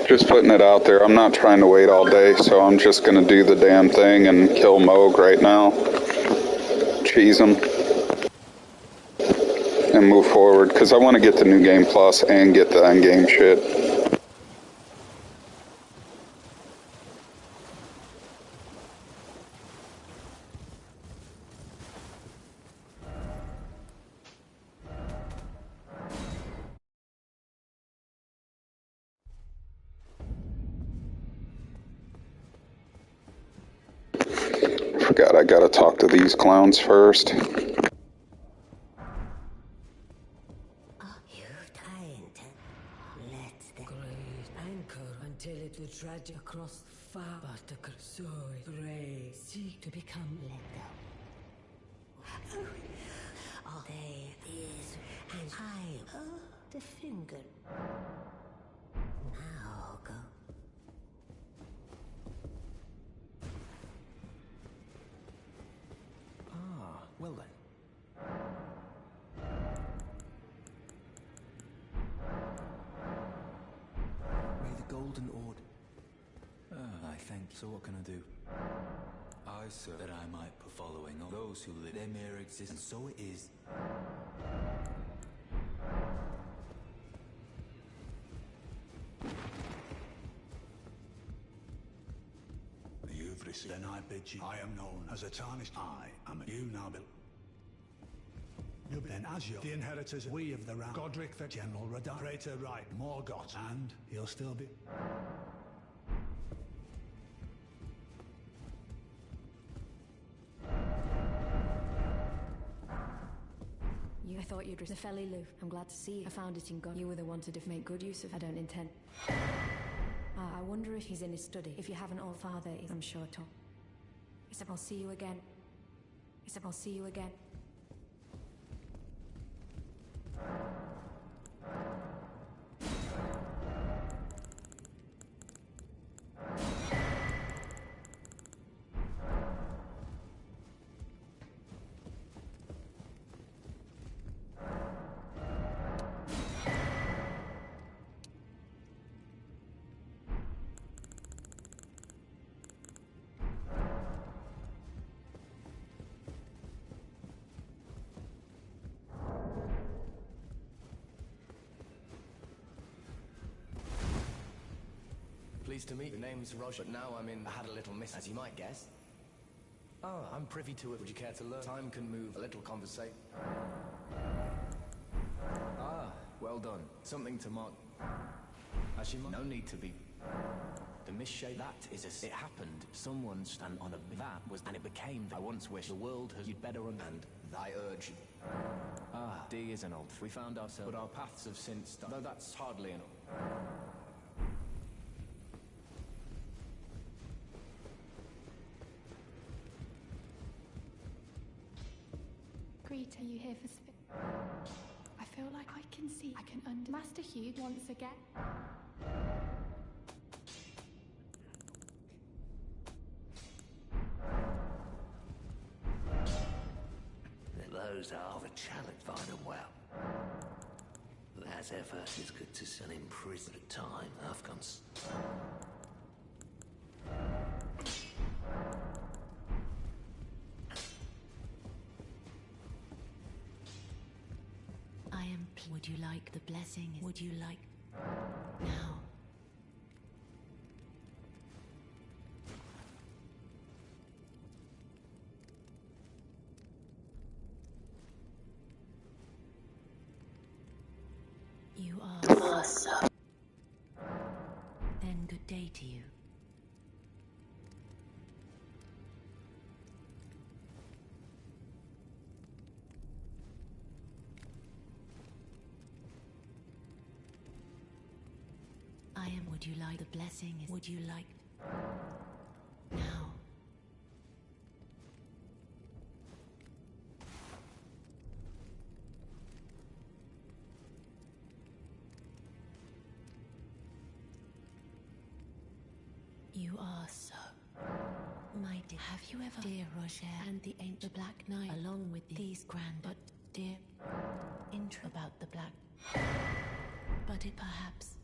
Just putting it out there. I'm not trying to wait all day, so I'm just going to do the damn thing and kill Moog right now. Cheese him. And move forward, because I want to get the New Game Plus and get the endgame shit. Forgot I gotta talk to these clowns first. Until it will trudge across far, but the Kursoy Bray seek to become Leyndell. They is and I the finger. Now go. Ah, well then. Golden Order. I thank. So what can I do? I serve that I might be following all those who live their mere existence. So it is. You've received. Then I bid you. I am known as a tarnished. I am a you now, Bill. Then as you're the inheritors, we of the round, Godric the General Radar, Praetor Right, Morgott, and he'll still be. I thought you'd the felly Lou. I'm glad to see you. I found it in God. You were the one to make good use of. I don't intend. I wonder if he's in his study. If you haven't, old father, I'm sure Tom. He said, I'll see you again. He said, I'll see you again. Pleased to meet you. The name's Roger, but now I had a little miss, as you might guess. Ah, I'm privy to it. Would you care to learn? Time can move a little conversation. Ah, well done. Something to mark. As you might. No need to be. The misshape, that is a... It happened. Someone stand on a... That was... And it became... I once wished the world has... You'd better run... And thy urge... Ah, D is an old... We found ourselves... But our paths have since... Though that's hardly enough. Are you here for spit? I feel like I can see. I can under Master Hugh once again. Those are the challenge. Find them well. As ever, it's good to send in prison at a time. Afghans. Would you like the blessing? Would you like... Now. You are awesome. Then good day to you. Would you like the blessing? Would you like... Now. You are so... My dear... Have you ever... Dear Roger and the Ancient Black Knight, along with these grand... But, dear... Intro about the Black... But it perhaps...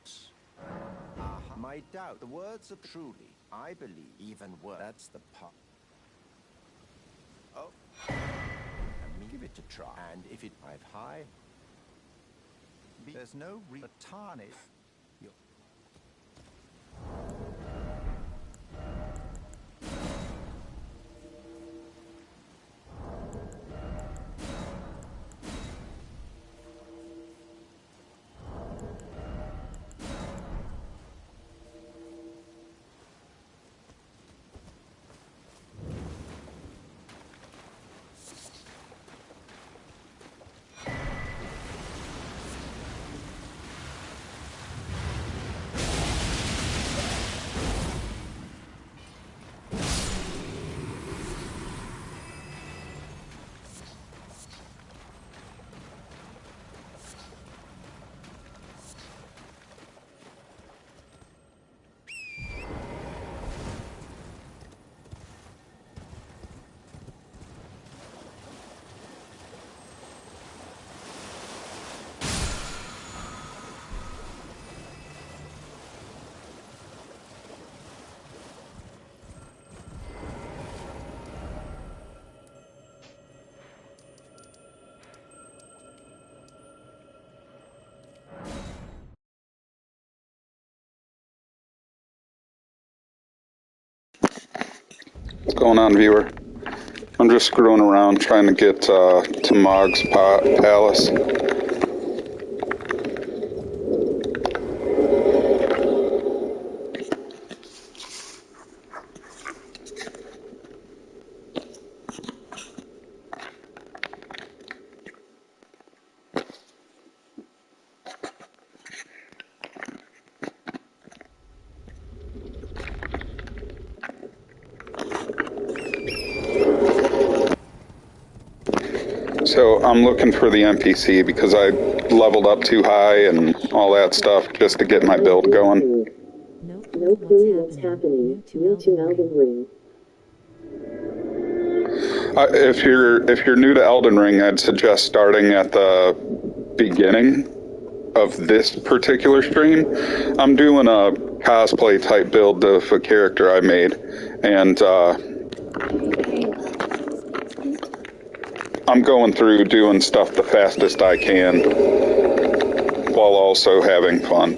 doubts. My doubt. The words are truly, I believe, even worse. That's the part. Oh. Let me give it a try. And if it dive high, there's no tarnish. What's going on, viewer? I'm just screwing around trying to get to Mog's palace. So I'm looking for the NPC because I leveled up too high and all that stuff just to get my build going. No clue what's happening. New to Elden Ring. If you're new to Elden Ring, I'd suggest starting at the beginning of this particular stream. I'm doing a cosplay type build of a character I made, and I'm going through doing stuff the fastest I can while also having fun.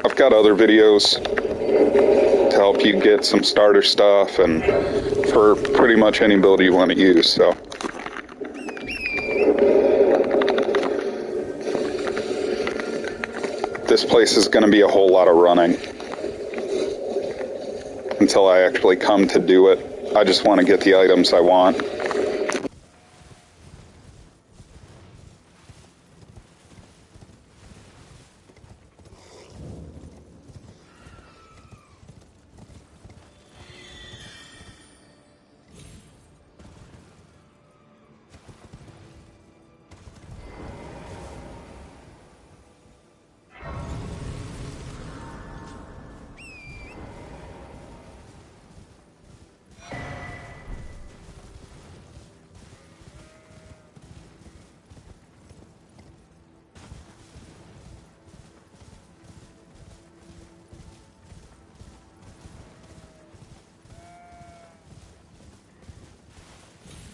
I've got other videos to help you get some starter stuff and for pretty much any build you want to use. So this place is going to be a whole lot of running until I actually come to do it. I just want to get the items I want.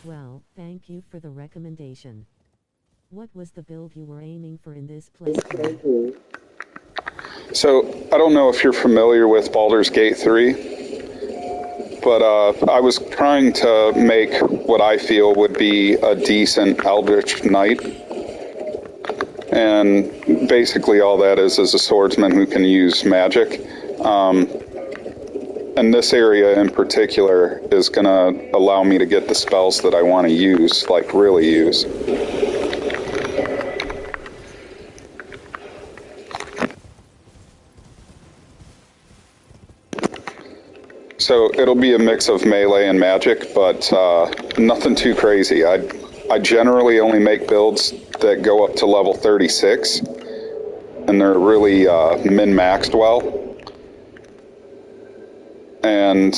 Well, thank you for the recommendation. What was the build you were aiming for in this playthrough? So, I don't know if you're familiar with Baldur's Gate 3, but I was trying to make what I feel would be a decent Eldritch Knight. And basically all that is a swordsman who can use magic. And this area in particular is going to allow me to get the spells that I want to use, like really use. So it'll be a mix of melee and magic, but nothing too crazy. I generally only make builds that go up to level 36, and they're really min-maxed well. And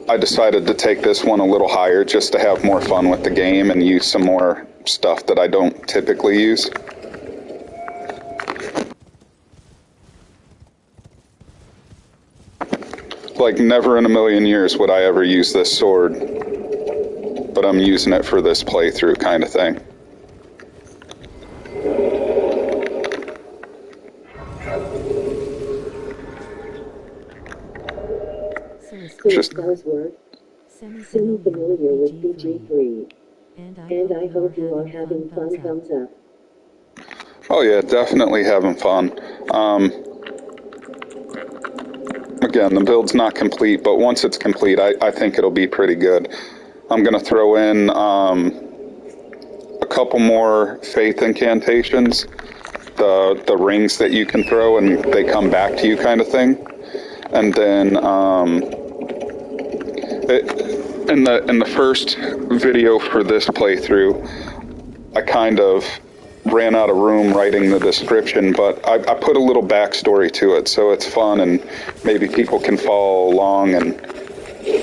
I decided to take this one a little higher just to have more fun with the game and use some more stuff that I don't typically use. like never in a million years would I ever use this sword, but I'm using it for this playthrough kind of thing. Just semi-familiar with BG3, and I hope you are having fun. Thumbs up. Oh yeah, definitely having fun. Again, the build's not complete, but once it's complete, I think it'll be pretty good. I'm going to throw in a couple more faith incantations, the rings that you can throw and they come back to you kind of thing. And then in the first video for this playthrough, I kind of ran out of room writing the description, but I put a little backstory to it, so it's fun and maybe people can follow along and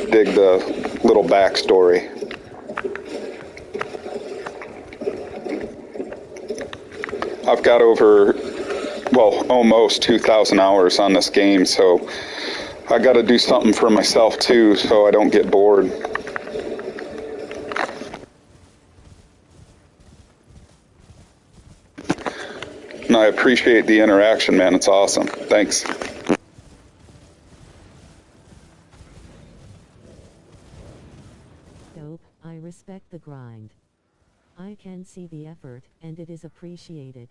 dig the little backstory. I've got over, well, almost 2,000 hours on this game, so I got to do something for myself too, so I don't get bored. And I appreciate the interaction, man. It's awesome. Thanks. Dope. I respect the grind. I can see the effort, and it is appreciated.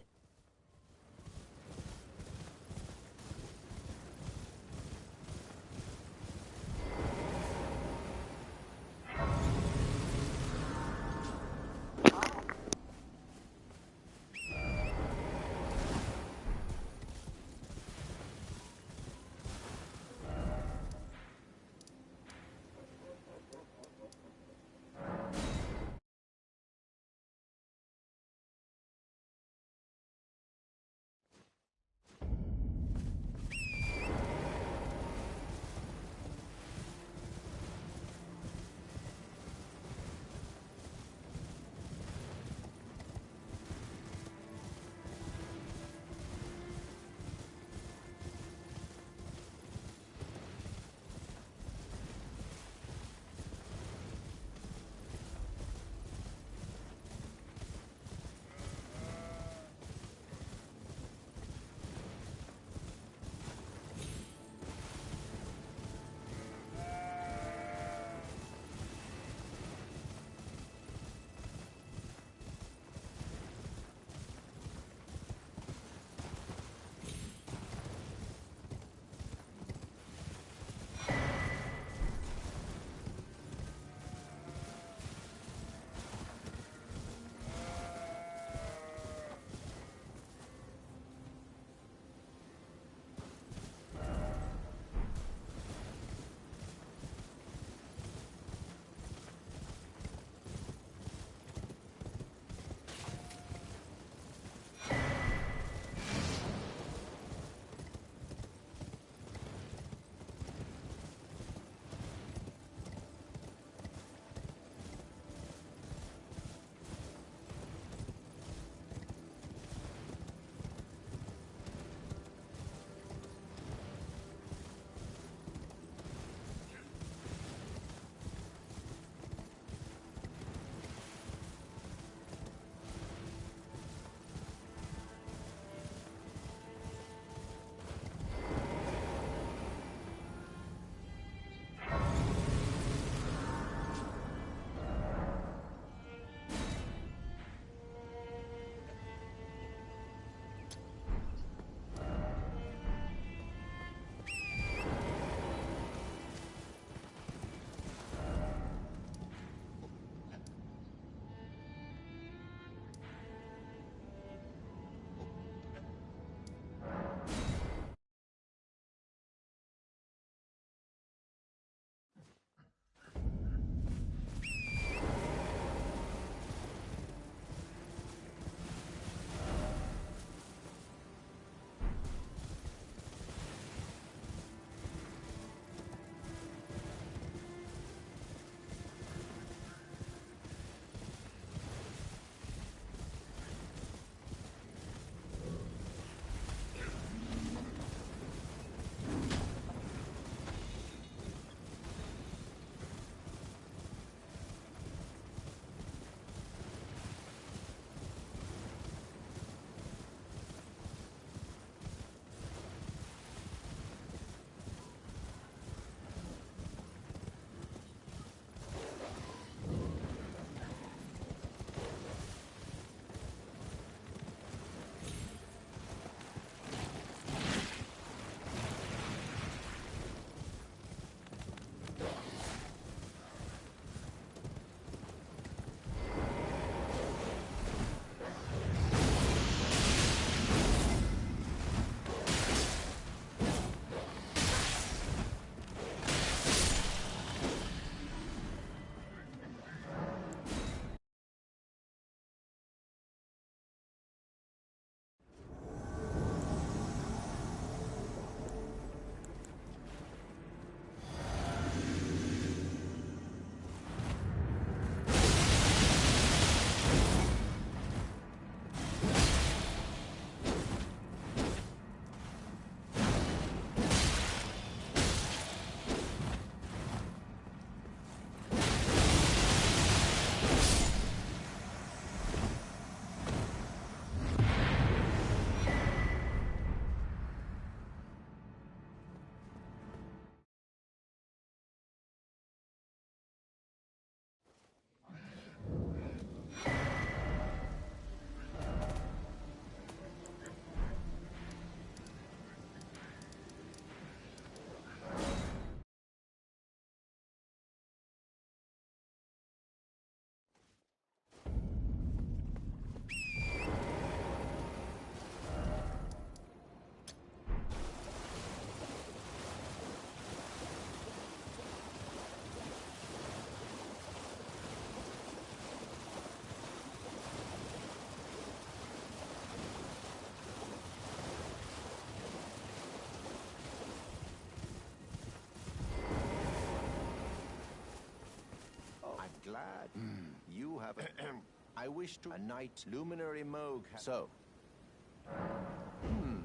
I wish to a knight luminary Moog. So.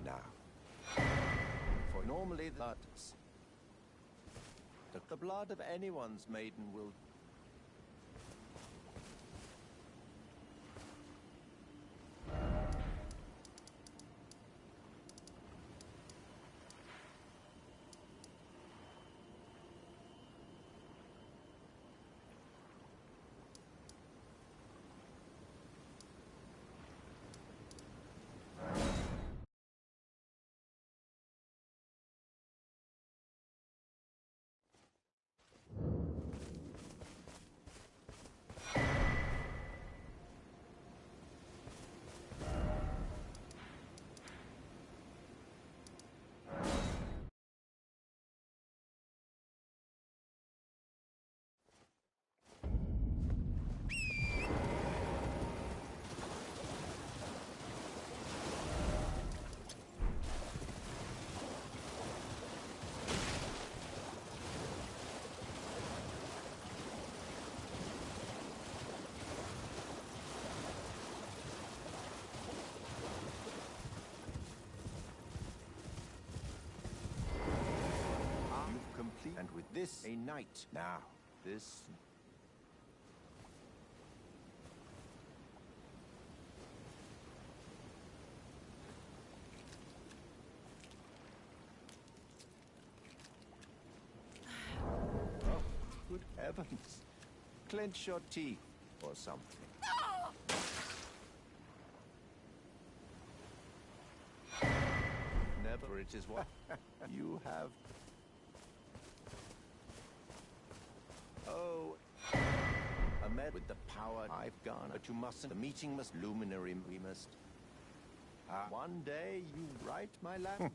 Now. For normally that's the blood of anyone's maiden will. And with this, a knight. Now, this. Oh, good heavens. Clench your teeth or something. Never it is what you have. Oh, Ahmed, with the power I've gone, but you mustn't. The meeting must luminary. We must. One day you right, my lad.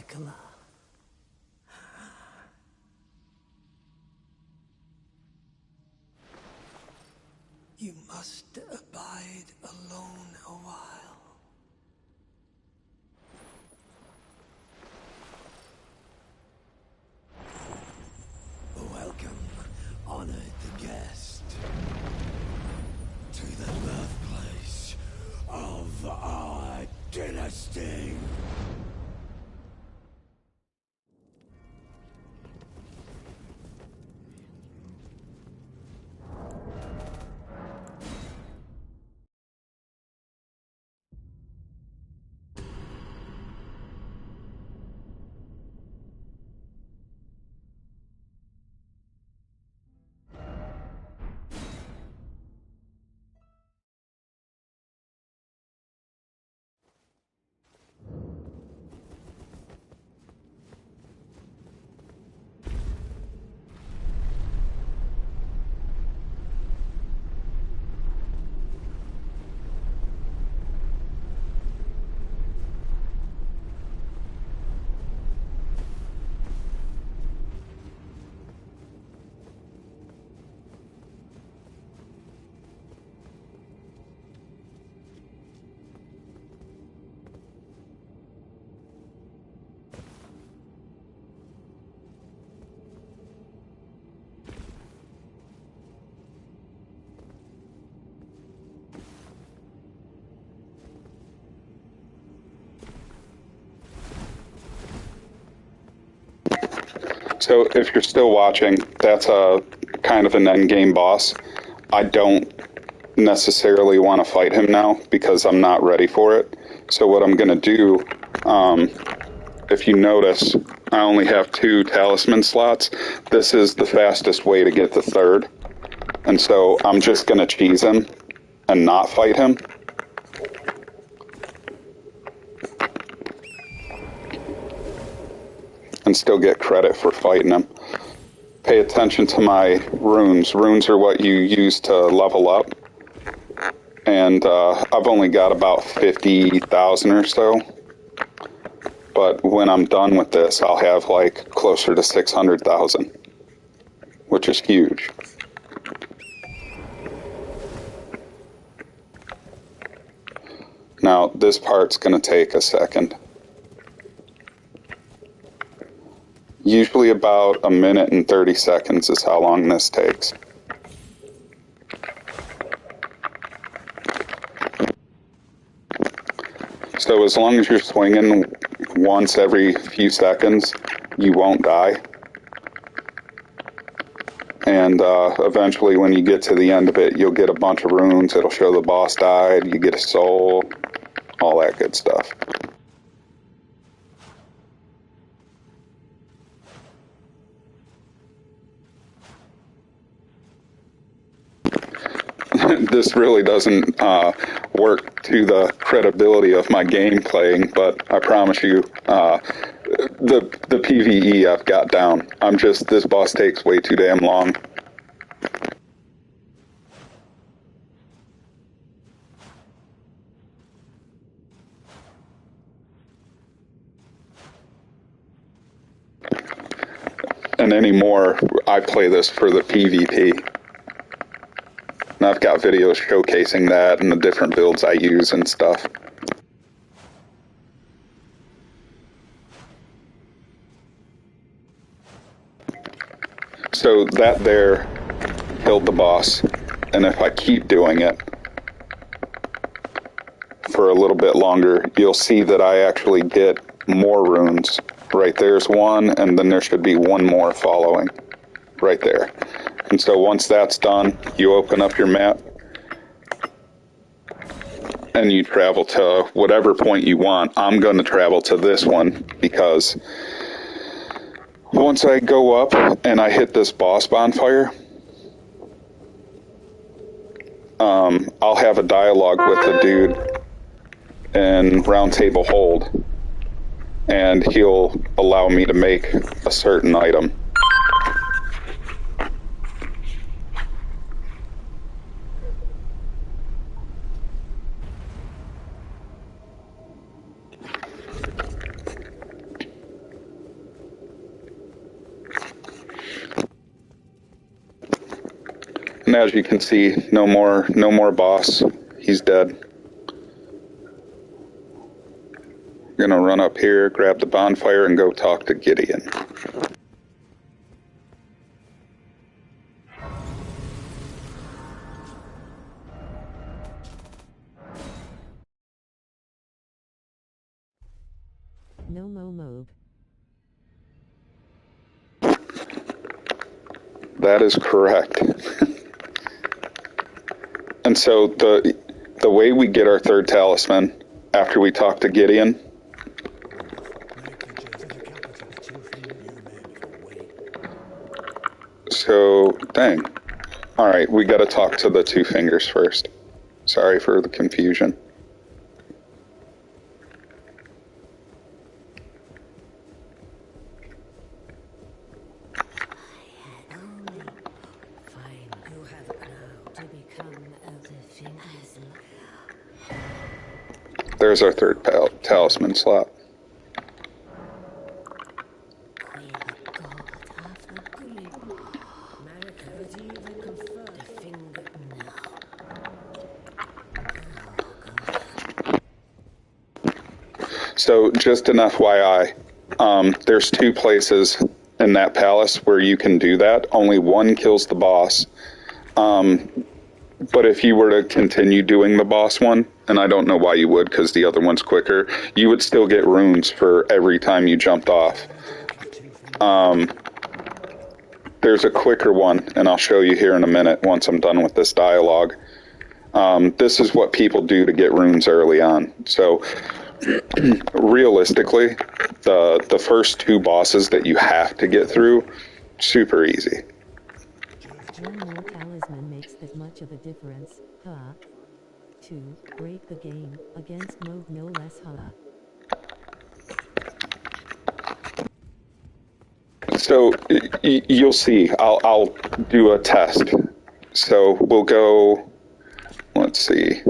Tekla. You must abide alone a while. Welcome, honored guest, to the birthplace of our dynasty. So if you're still watching, that's a kind of an endgame boss. I don't necessarily want to fight him now because I'm not ready for it. So what I'm going to do, if you notice, I only have 2 talisman slots. This is the fastest way to get the 3rd. And so I'm just going to cheese him and not fight him. And still get credit for fighting him. Pay attention to my runes. Runes are what you use to level up. And I've only got about 50,000 or so. But when I'm done with this, I'll have like closer to 600,000, which is huge. Now, this part's going to take a second. Usually about 1 minute and 30 seconds is how long this takes. So as long as you're swinging once every few seconds, you won't die. And eventually when you get to the end of it, you'll get a bunch of runes. It'll show the boss died, you get a soul, all that good stuff. This really doesn't work to the credibility of my game playing, but I promise you, the PvE I've got down. This boss takes way too damn long. And anymore, I play this for the PvP. And I've got videos showcasing that and the different builds I use and stuff. So that there killed the boss, and if I keep doing it for a little bit longer, you'll see that I actually get more runes. Right there's one, and then there should be one more following. Right there. And so once that's done, you open up your map and you travel to whatever point you want. I'm going to travel to this one because once I go up and I hit this boss bonfire, I'll have a dialogue with the dude in Round Table Hold, and he'll allow me to make a certain item. And as you can see, no more boss. He's dead. Gonna run up here, grab the bonfire, and go talk to Gideon. No mobe. That is correct. And so the way we get our third talisman after we talk to Gideon. So, dang. Alright, we gotta talk to the two fingers first. Sorry for the confusion. There's our third talisman slot. So just an FYI, there's two places in that palace where you can do that. Only one kills the boss. But if you were to continue doing the boss one, and I don't know why you would because the other one's quicker, you would still get runes for every time you jumped off. There's a quicker one, and I'll show you here in a minute once I'm done with this dialogue. This is what people do to get runes early on. So realistically, the first two bosses that you have to get through, super easy. One more talisman makes that much of a difference, huh? 2. Break the game, against mode no less, huh? So you'll see, I'll do a test. So we'll go, let's see.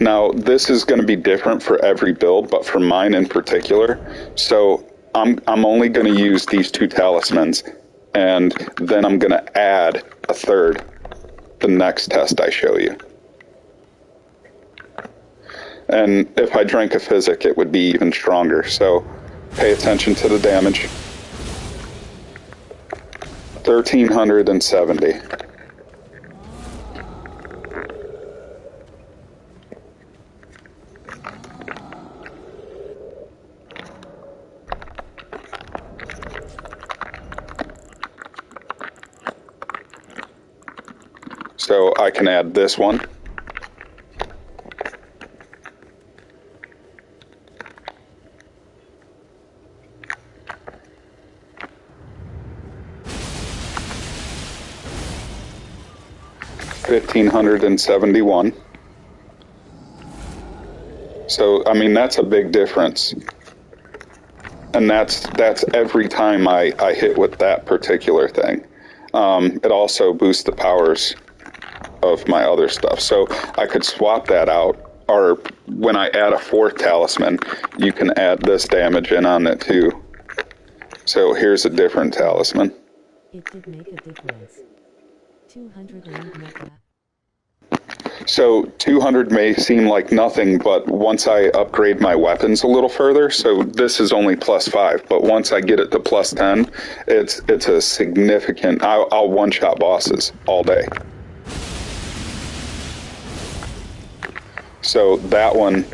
Now, this is going to be different for every build, but for mine in particular. So I'm only going to use these two talismans, and then I'm going to add a third the next test I show you. And if I drank a physic, it would be even stronger. So pay attention to the damage. 1,370. So I can add this one. $1,571. So I mean that's a big difference, and that's every time I hit with that particular thing. It also boosts the powers of my other stuff, so I could swap that out. Or when I add a fourth talisman, you can add this damage in on it too. So here's a different talisman. It did make a difference. 200 mega. So 200 may seem like nothing, but once I upgrade my weapons a little further, so this is only +5, but once I get it to +10, it's a significant. I'll one-shot bosses all day. So that one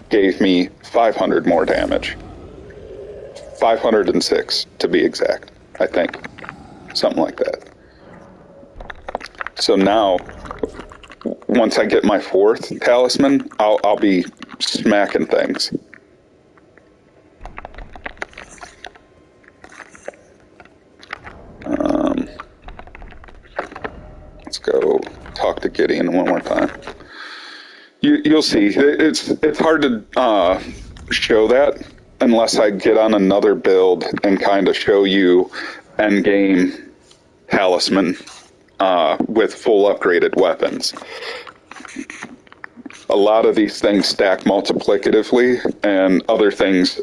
gave me 500 more damage. 506 to be exact, I think. Something like that. So now, once I get my fourth talisman, I'll be smacking things. Let's go talk to Gideon one more time. You'll see, it's hard to show that unless I get on another build and kind of show you endgame talisman with full upgraded weapons. A lot of these things stack multiplicatively, and other things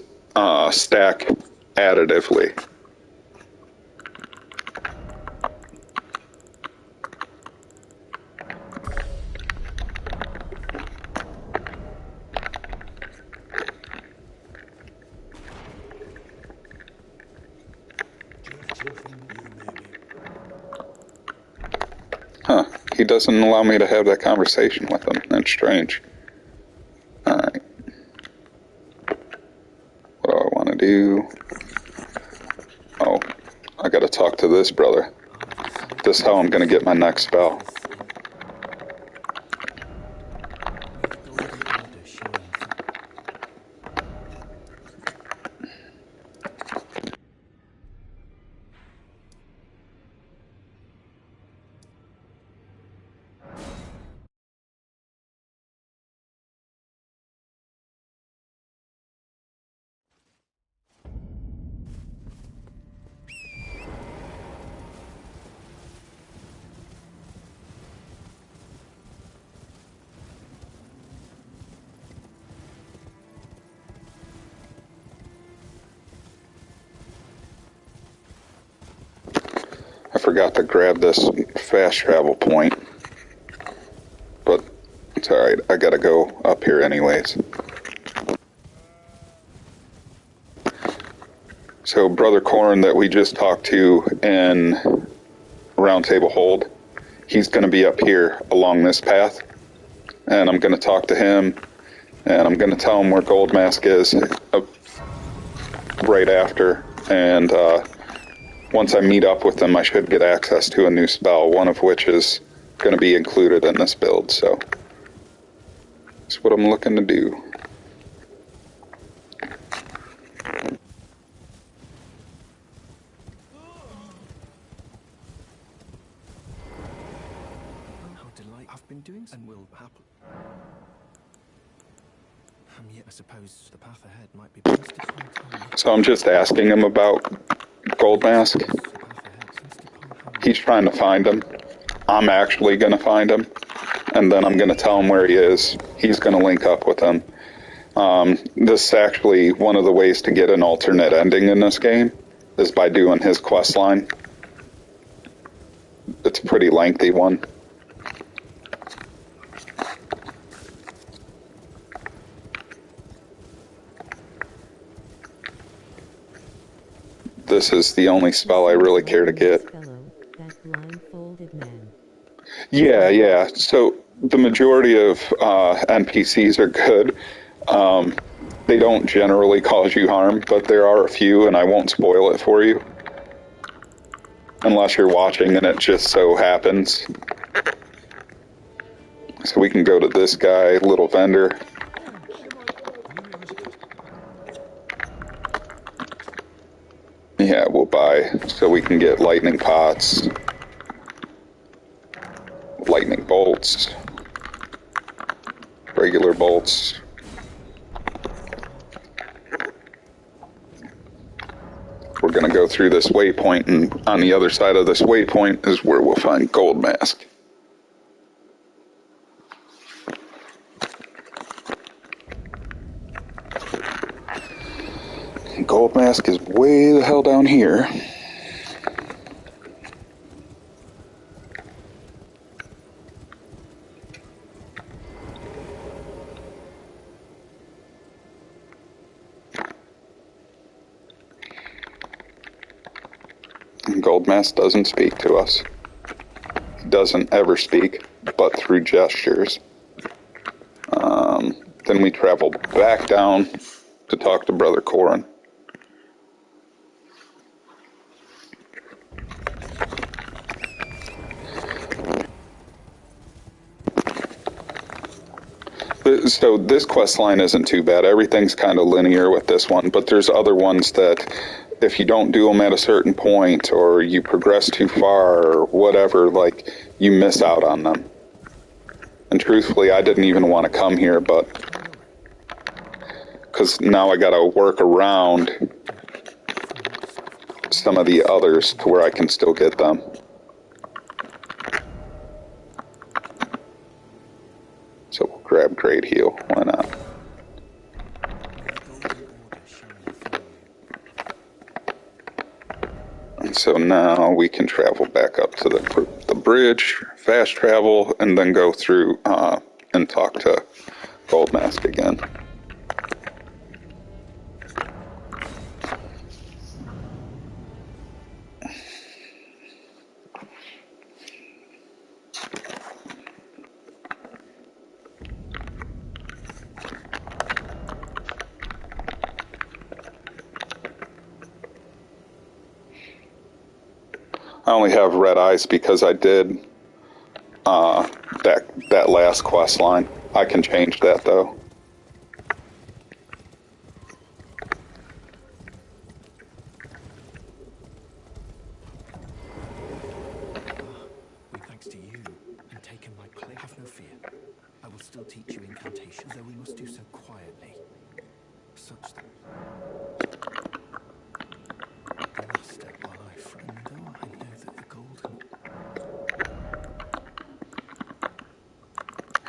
stack additively. Huh. He doesn't allow me to have that conversation with him. That's strange. Alright. What do I want to do? Oh, I gotta talk to this brother. This is how I'm gonna get my next spell. I forgot to grab this fast travel point, but it's alright, I gotta go up here anyways. So Brother Corrin that we just talked to in Roundtable Hold, he's gonna be up here along this path, and I'm gonna talk to him, and I'm gonna tell him where Gold Mask is right after, and once I meet up with them, I should get access to a new spell, one of which is going to be included in this build, so that's what I'm looking to do. How delightful. I've been doing and will happen. Yet I suppose the path ahead might be best to find. So I'm just asking him about Gold Mask. He's trying to find him. I'm actually going to find him, and then I'm going to tell him where he is. He's going to link up with him. This is actually one of the ways to get an alternate ending in this game, is by doing his quest line. It's a pretty lengthy one. This is the only spell I really care to get. Yeah. So the majority of NPCs are good. They don't generally cause you harm, but there are a few, and I won't spoil it for you. Unless you're watching and it just so happens. So we can go to this guy, little vendor. Yeah, we'll buy so we can get lightning pots, lightning bolts, regular bolts. We're going to go through this waypoint, and on the other side of this waypoint is where we'll find Gold Mask. Gold Mask is way the hell down here. Gold Mask doesn't speak to us. He doesn't ever speak, but through gestures. Then we travel back down to talk to Brother Corrin. So this quest line isn't too bad. Everything's kind of linear with this one, but there's other ones that if you don't do them at a certain point or you progress too far or whatever, like, you miss out on them. And truthfully, I didn't even want to come here, but because now I got to work around some of the others to where I can still get them. So we'll grab Great Heal. Why not? So now we can travel back up to the bridge, fast travel, and then go through and talk to Goldmask again. I only have red eyes because I did that last quest line. I can change that though. With thanks to you and taken my place. Have no fear. I will still teach you incantations, though we must do so quietly. Such that the master while I friend, though I know that the golden.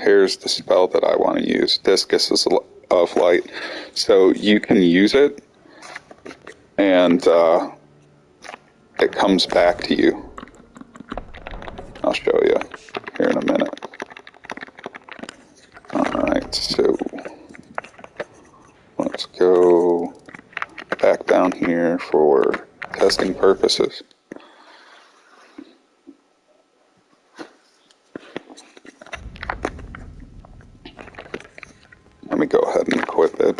Here's the spell that I want to use. Discus of Light. So you can use it, and it comes back to you. I'll show you here in a minute. Alright, so let's go back down here for testing purposes. Let me go ahead and equip it.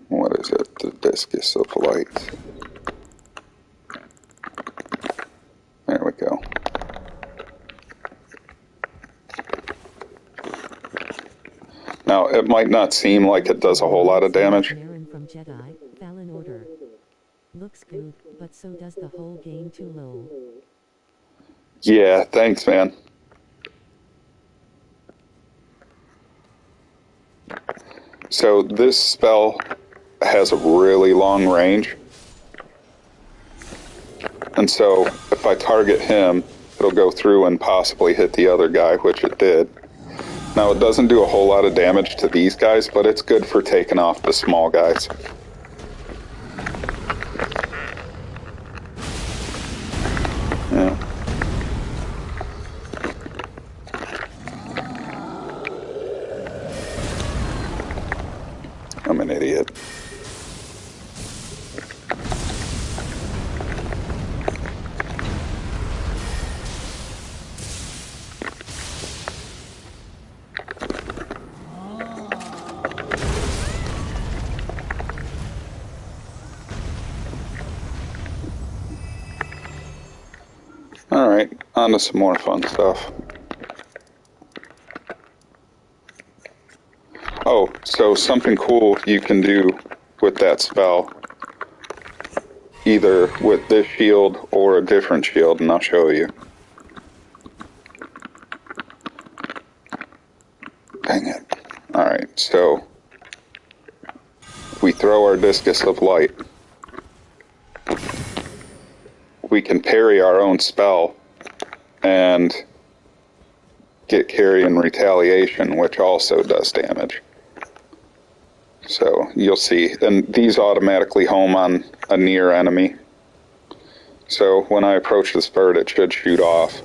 What is it? The Discus of Light. There we go. Now, it might not seem like it does a whole lot of damage. From Jedi, Fallen Order. Looks good, but so does the whole game too low. Yeah, thanks, man. So this spell has a really long range. And so if I target him, it'll go through and possibly hit the other guy, which it did. Now, it doesn't do a whole lot of damage to these guys, but it's good for taking off the small guys. Yeah. I'm an idiot. Alright, on to some more fun stuff. Oh, so something cool you can do with that spell, either with this shield or a different shield, and I'll show you. Dang it. Alright, so we throw our Discus of Light. We can parry our own spell and get carry in retaliation, which also does damage. So you'll see, and these automatically home on a near enemy. So when I approach this bird, it should shoot off.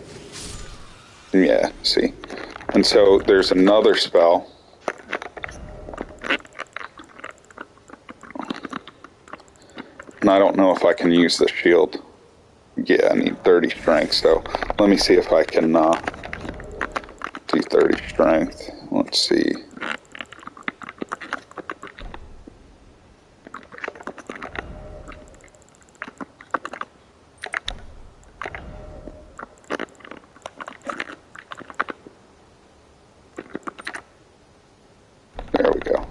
Yeah, see. And so there's another spell. And I don't know if I can use the shield. Yeah, I need 30 strength, so let me see if I can do 30 strength. Let's see. There we go.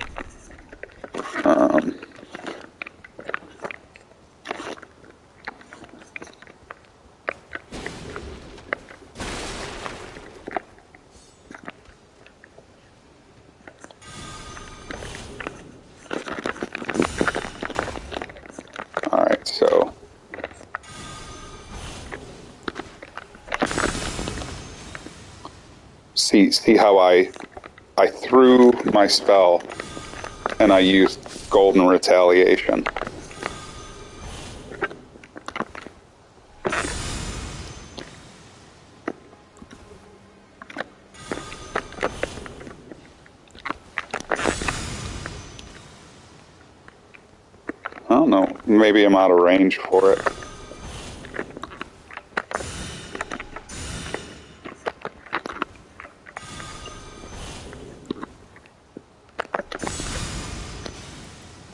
See how I threw my spell and I used golden retaliation. I don't know, maybe I'm out of range for it.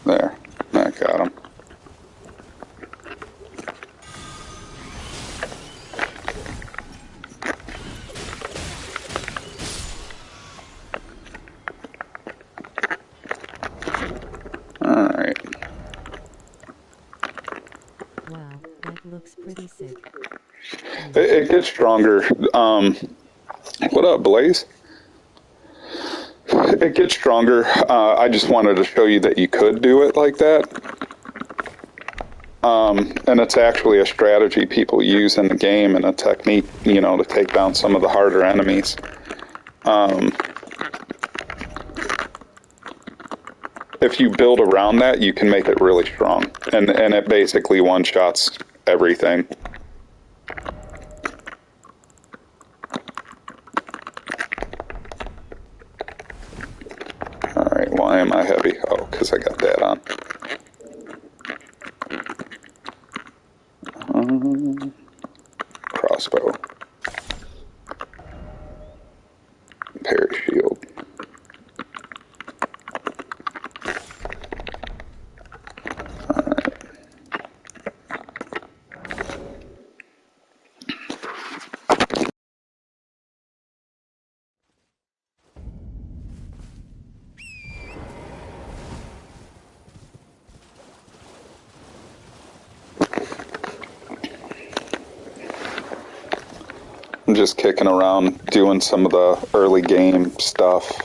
There, that got him. Alright. Wow, that looks pretty sick. It gets stronger. What up, Blaze? It gets stronger. I just wanted to show you that you could do it like that. And it's actually a strategy people use in the game and a technique, you know, to take down some of the harder enemies. If you build around that, you can make it really strong. And it basically one-shots everything. Alright, why am I heavy? Oh, because I got that on. Crossbow. Parashield. I'm just kicking around, doing some of the early game stuff.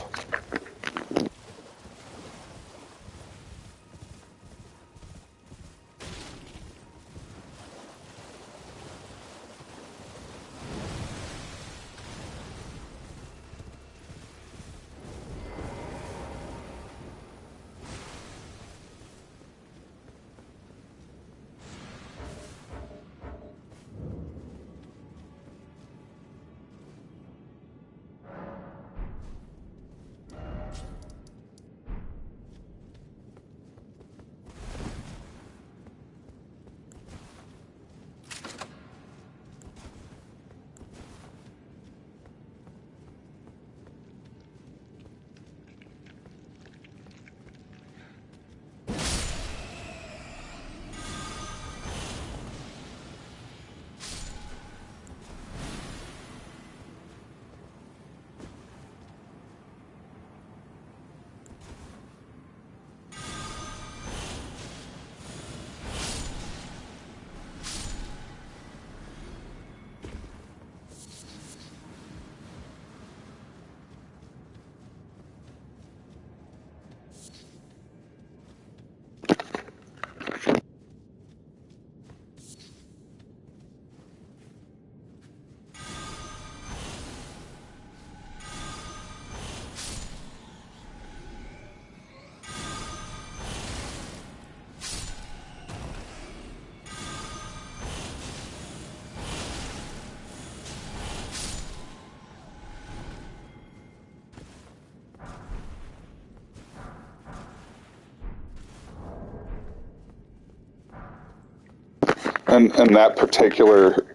And that particular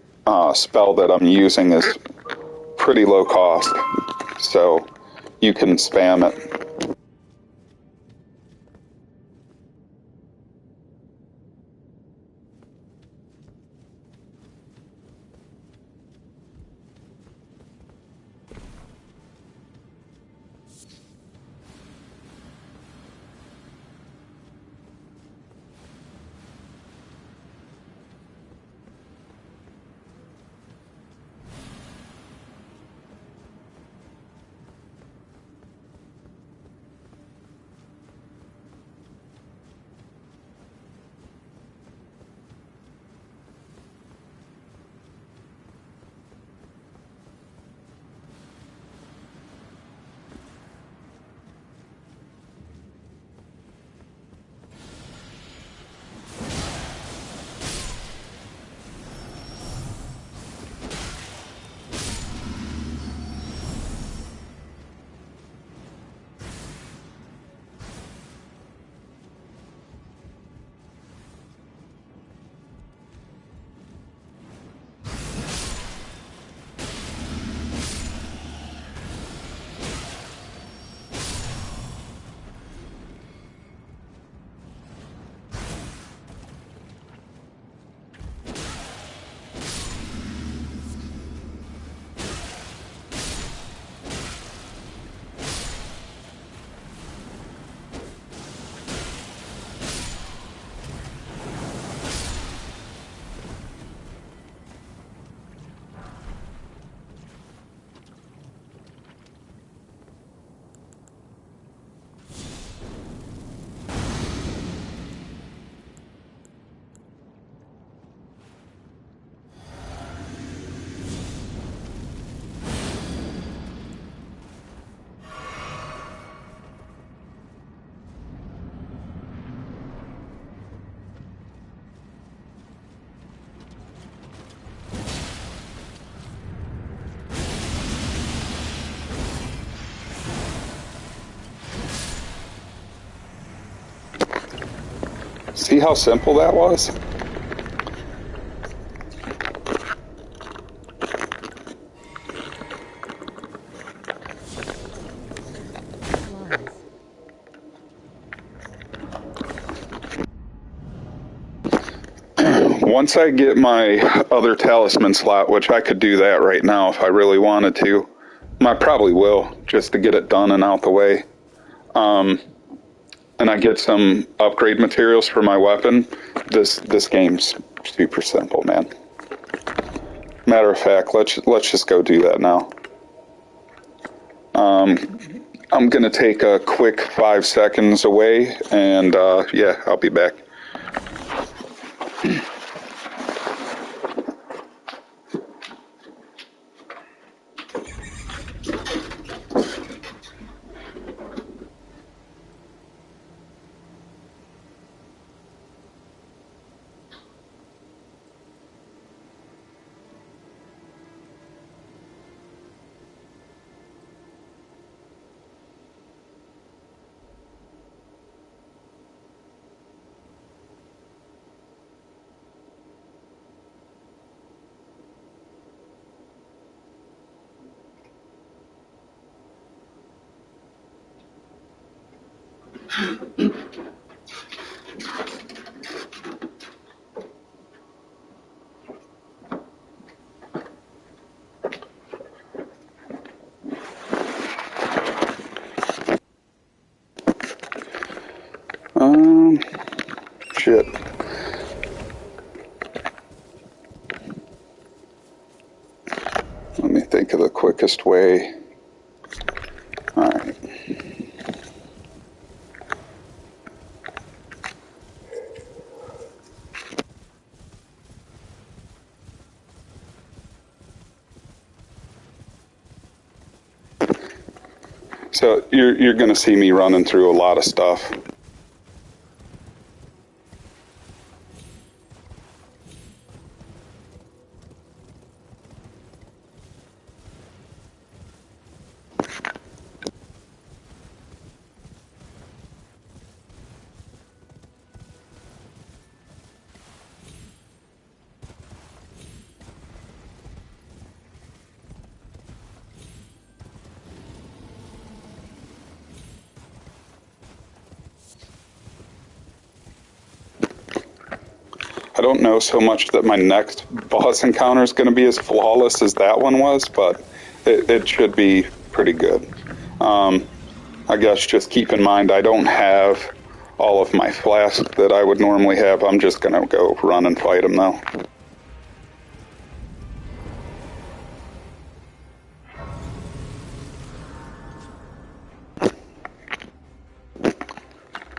spell that I'm using is pretty low cost, so you can spam it. See how simple that was? Once I get my other talisman slot, which I could do that right now if I really wanted to, I probably will, just to get it done and out the way. And I get some upgrade materials for my weapon. This game's super simple, man. Matter of fact, let's just go do that now. I'm gonna take a quick 5 seconds away, and yeah, I'll be back. Shit. Let me think of the quickest way. Alright. So you're going to see me running through a lot of stuff. I don't know so much that my next boss encounter is going to be as flawless as that one was, but it should be pretty good. I guess just keep in mind I don't have all of my flasks that I would normally have. I'm just going to go run and fight them though.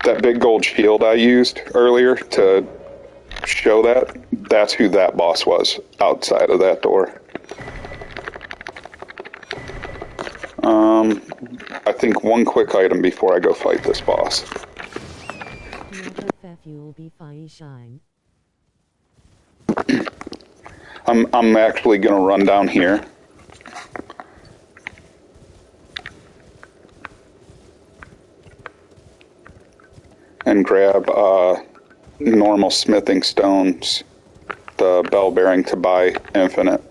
That big gold shield I used earlier to show that's who that boss was outside of that door. I think one quick item before I go fight this boss. I'm actually gonna run down here. And grab normal smithing stones, the bell bearing to buy infinite.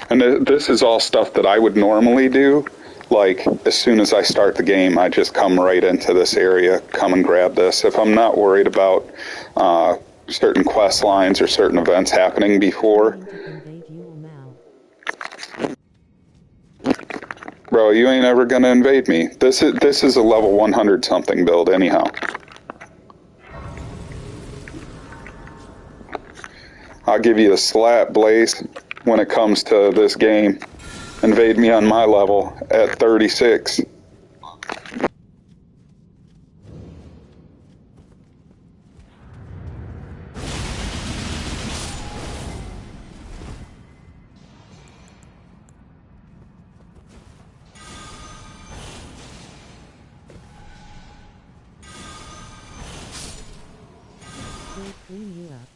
And this is all stuff that I would normally do. Like, as soon as I start the game, I just come right into this area, come and grab this. If I'm not worried about certain quest lines or certain events happening before. Bro, you ain't ever gonna invade me. This is a level 100 something build anyhow. I'll give you a slap, Blaze, when it comes to this game. Invade me on my level at 36. Clean you up.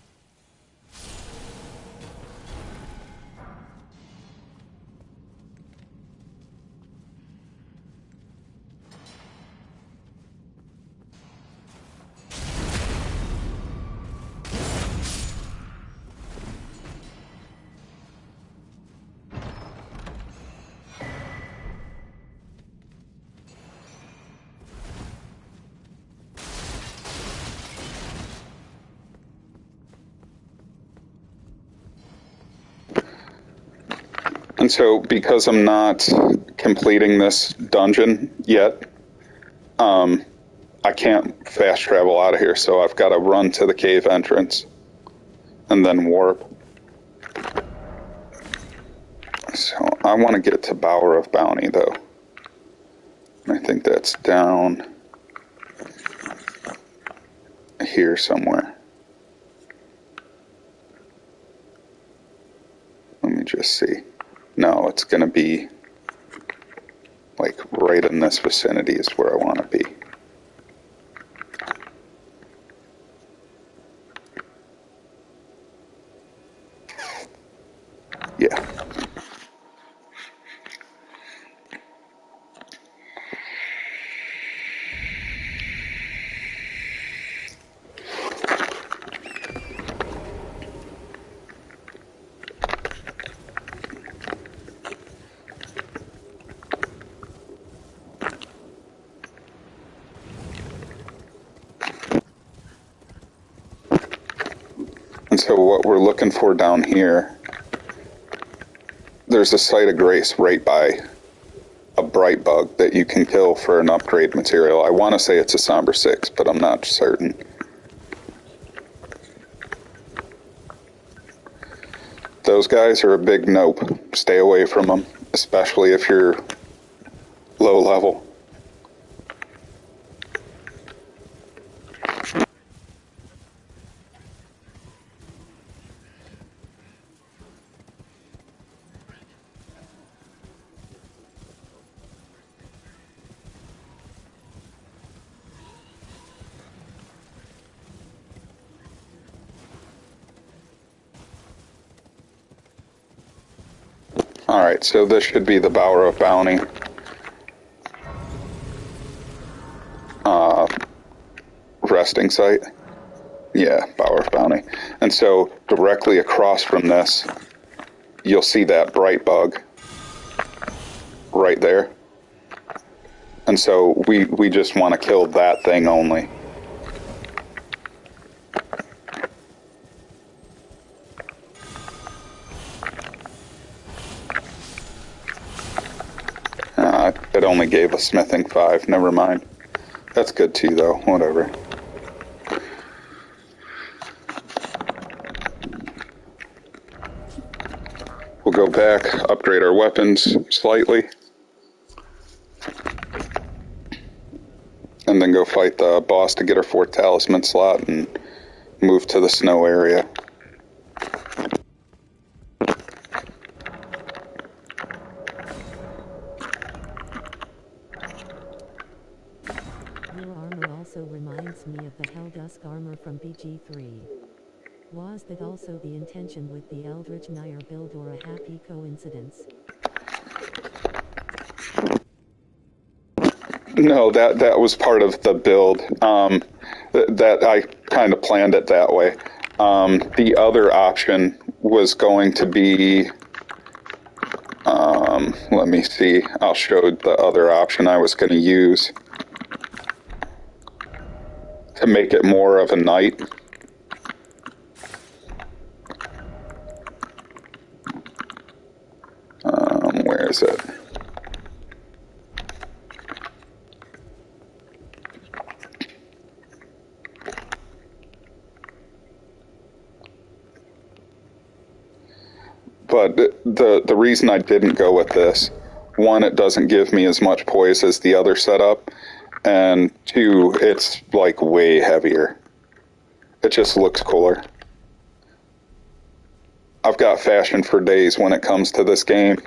And so, because I'm not completing this dungeon yet, I can't fast travel out of here, so I've got to run to the cave entrance and then warp. So I want to get to Bower of Bounty, though. I think that's down here somewhere. Let me just see. No, it's going to be like right in this vicinity is where I want to be. Yeah. And so what we're looking for down here, there's a site of grace right by a bright bug that you can kill for an upgrade material. I want to say it's a Somber 6, but I'm not certain. Those guys are a big nope. Stay away from them, especially if you're low level. Alright, so this should be the Bower of Bounty. Resting site. Yeah, Bower of Bounty. And so directly across from this, you'll see that bright bug right there. And so we just want to kill that thing only. It only gave a smithing 5, never mind. That's good too though, whatever. We'll go back, upgrade our weapons slightly, and then go fight the boss to get our 4th talisman slot and move to the snow area. Your armor also reminds me of the Helldusk armor from BG3. Was that also the intention with the Eldritch Nair build or a happy coincidence? No, that was part of the build. That I kind of planned it that way. The other option was going to be, let me see, I'll show the other option I was going to use to make it more of a knight. Where is it? But the reason I didn't go with this, one, it doesn't give me as much poise as the other setup, and 2, it's like way heavier. It just looks cooler. I've got fashion for days when it comes to this game.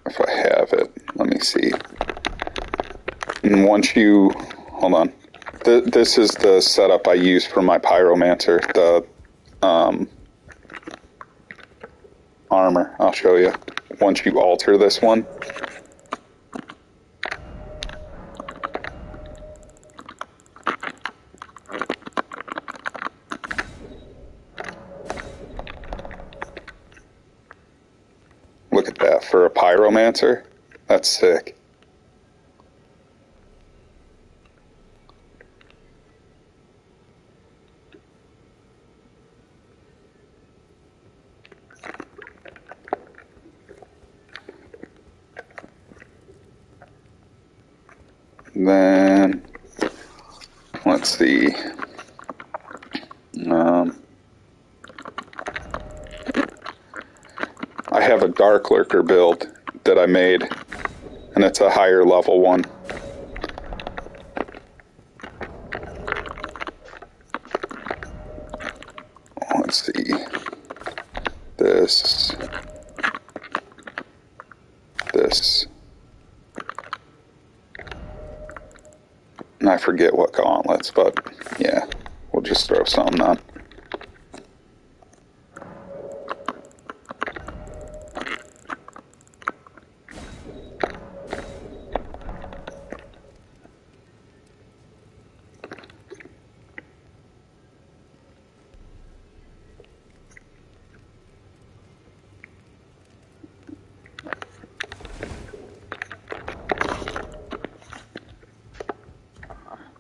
If I have it, let me see. And once you, hold on. This is the setup I use for my pyromancer, the armor. I'll show you. Once you alter this one, look at that. For a pyromancer, that's sick. Then, let's see. I have a Dark Lurker build that I made, and it's a higher level one. Let's see. This. And I forget what gauntlets, but yeah, we'll just throw something on.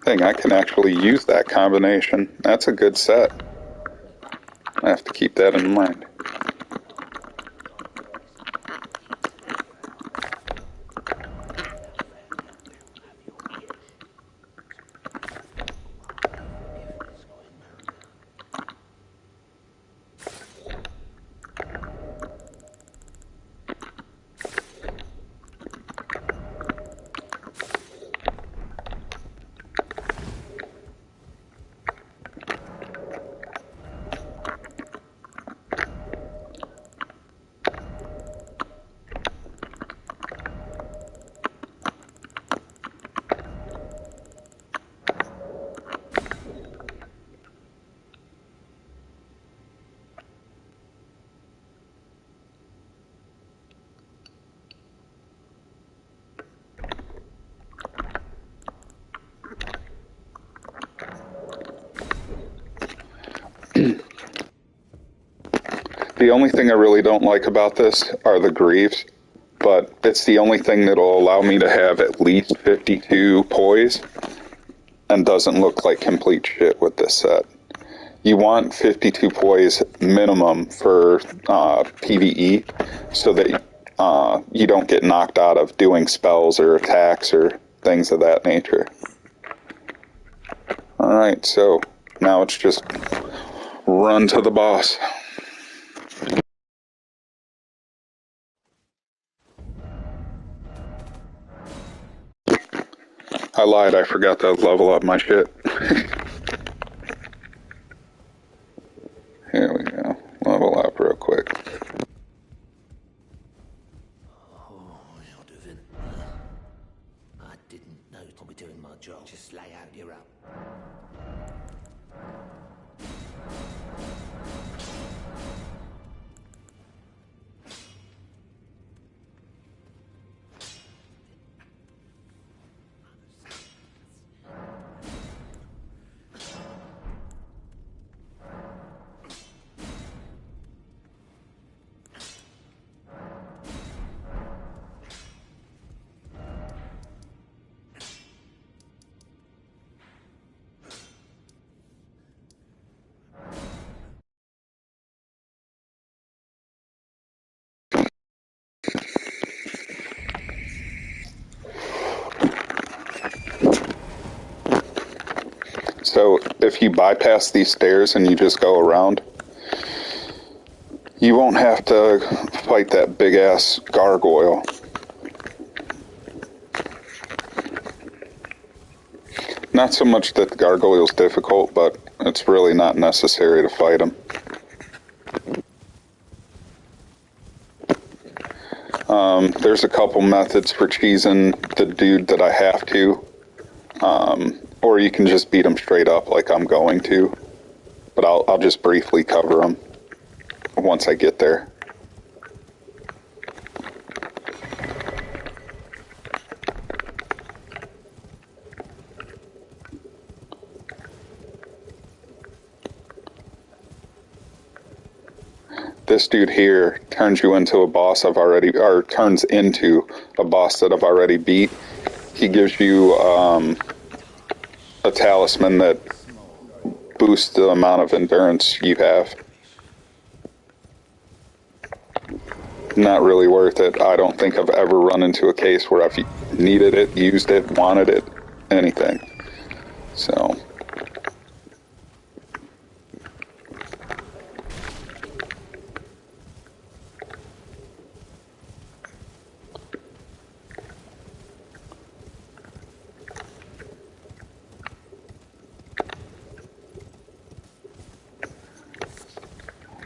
Dang, I can actually use that combination. That's a good set. I have to keep that in mind. The only thing I really don't like about this are the greaves, but it's the only thing that'll allow me to have at least 52 poise and doesn't look like complete shit with this set. You want 52 poise minimum for PvE so that you don't get knocked out of doing spells or attacks or things of that nature. Alright, so now it's just run to the boss. I lied, I forgot to level up my shit. Here we go. Level up real quick. Oh, I didn't know I'll be doing my job. Just lay out your up. So if you bypass these stairs and you just go around, you won't have to fight that big ass gargoyle. Not so much that the gargoyle's difficult, but it's really not necessary to fight him. There's a couple methods for cheesing the dude that I have to. Or you can just beat him straight up like I'm going to. But I'll just briefly cover him once I get there. This dude here turns you into a boss turns into a boss that I've already beat. He gives you a talisman that boosts the amount of endurance you have. Not really worth it. I don't think I've ever run into a case where I've needed it, used it, wanted it. anything. So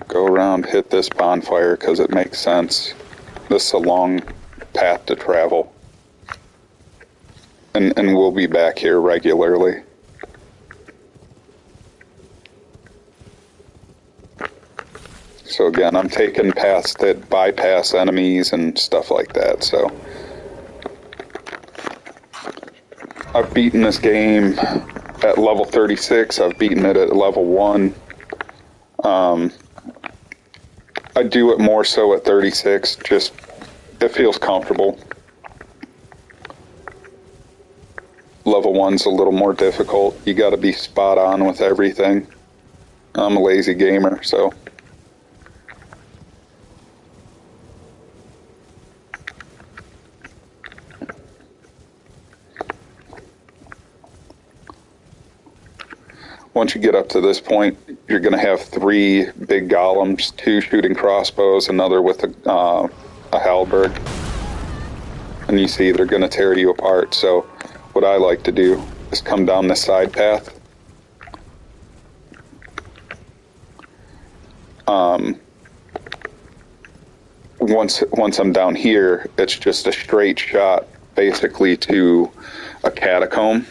go around, hit this bonfire because it makes sense. This is a long path to travel. And we'll be back here regularly. So again, I'm taking paths that bypass enemies and stuff like that, so. I've beaten this game at level 36, I've beaten it at level 1. I do it more so at 36, just, it feels comfortable. Level 1's a little more difficult. You gotta be spot on with everything. I'm a lazy gamer, so. Once you get up to this point, you're going to have 3 big golems, 2 shooting crossbows, another with a halberd. And you see they're going to tear you apart. So what I like to do is come down this side path. Once I'm down here, it's just a straight shot basically to a catacomb.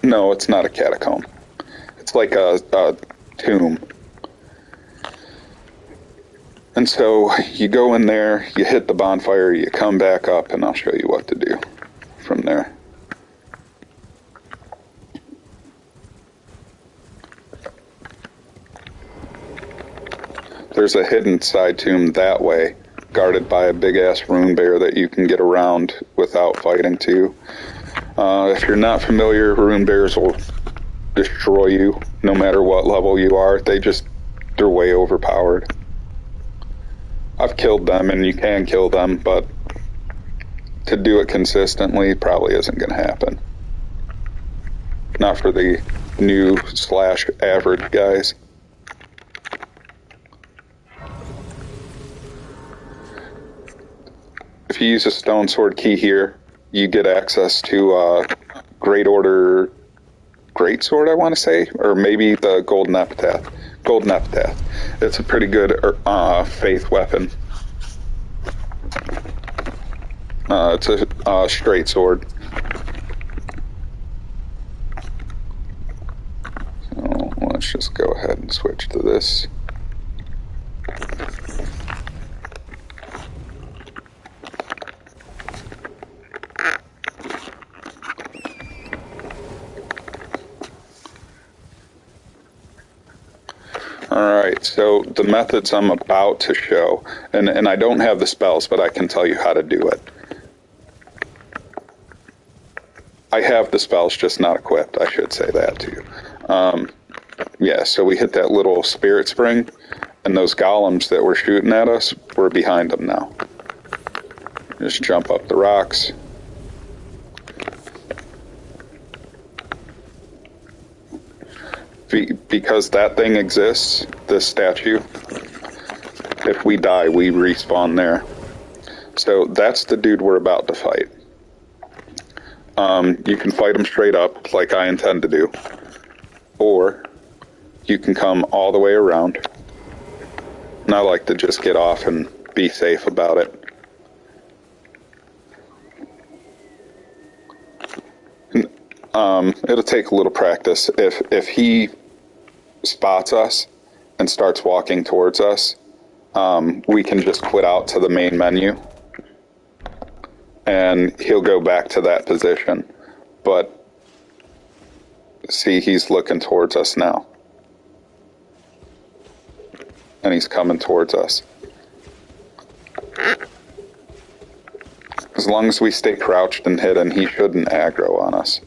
No, it's not a catacomb. It's like a tomb. And so you go in there, you hit the bonfire, you come back up, and I'll show you what to do from there. There's a hidden side tomb that way, guarded by a big-ass rune bear that you can get around without fighting too. If you're not familiar, rune bears will destroy you no matter what level you are. They're way overpowered. I've killed them, and you can kill them, but to do it consistently probably isn't going to happen. Not for the new / average guys. If you use a stone sword key here, you get access to Great Order Greatsword, I want to say, or maybe the Golden Epitaph. Golden Epitaph. It's a pretty good faith weapon. It's a straight sword. So let's just go ahead and switch to this. Alright, so the methods I'm about to show, and I don't have the spells, but I can tell you how to do it. I have the spells, just not equipped, I should say that to you. Yeah, so we hit that little spirit spring, and those golems that were shooting at us, we're behind them now. Just jump up the rocks. Because that thing exists, this statue, if we die, we respawn there. So that's the dude we're about to fight. You can fight him straight up, like I intend to do. Or you can come all the way around. And I like to just get off and be safe about it. It'll take a little practice. If he spots us and starts walking towards us, we can just quit out to the main menu and he'll go back to that position. But see, he's looking towards us now. And he's coming towards us. As long as we stay crouched and hidden, he shouldn't aggro on us.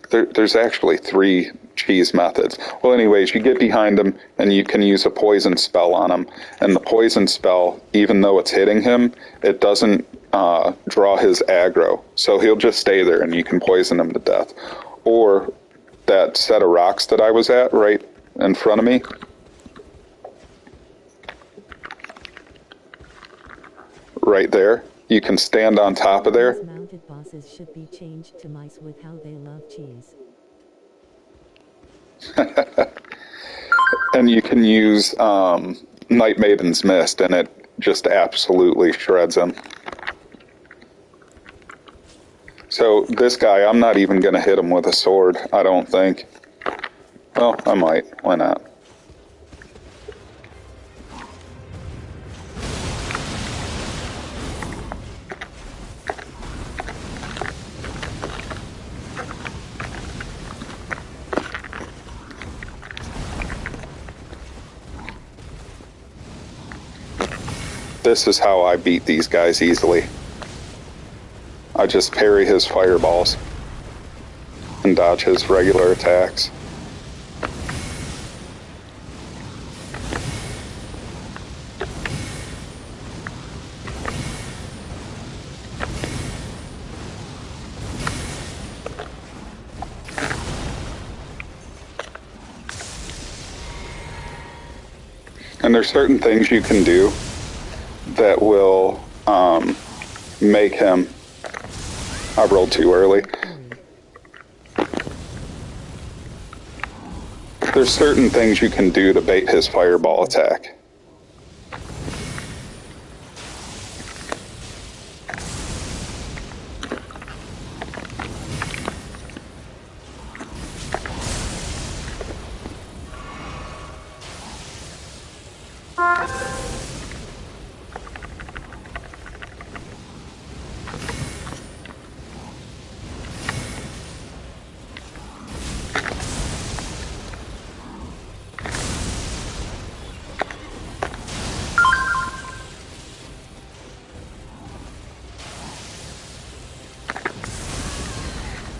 There's actually 3 cheese methods. Well, anyways, you get behind him, and you can use a poison spell on him. And the poison spell, even though it's hitting him, it doesn't draw his aggro. So he'll just stay there, and you can poison him to death. Or that set of rocks that I was at right in front of me, right there, you can stand on top of there. Mounted bosses should be changed to mice with how they love cheese. And you can use Night Maiden's Mist, and it just absolutely shreds him. So this guy, I'm not even going to hit him with a sword, I don't think. Well, I might. Why not? This is how I beat these guys easily. I just parry his fireballs and dodge his regular attacks. And there's certain things you can do that will make him... I rolled too early. There's certain things you can do to bait his fireball attack.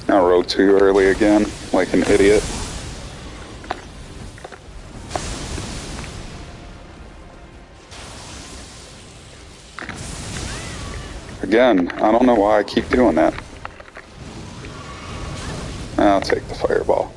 I rode too early again, like an idiot. Again, I don't know why I keep doing that. I'll take the fireball.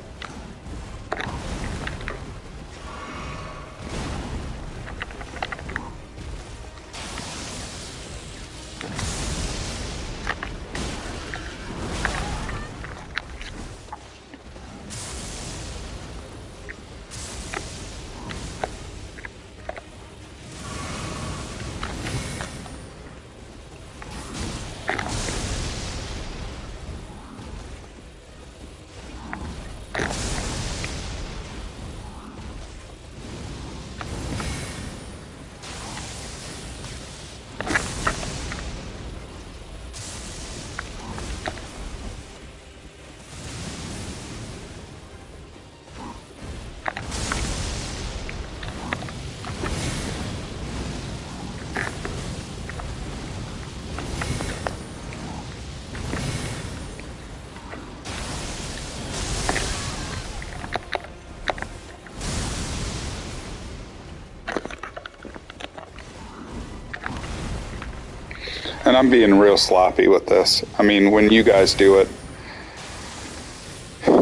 And I'm being real sloppy with this. I mean, when you guys do it,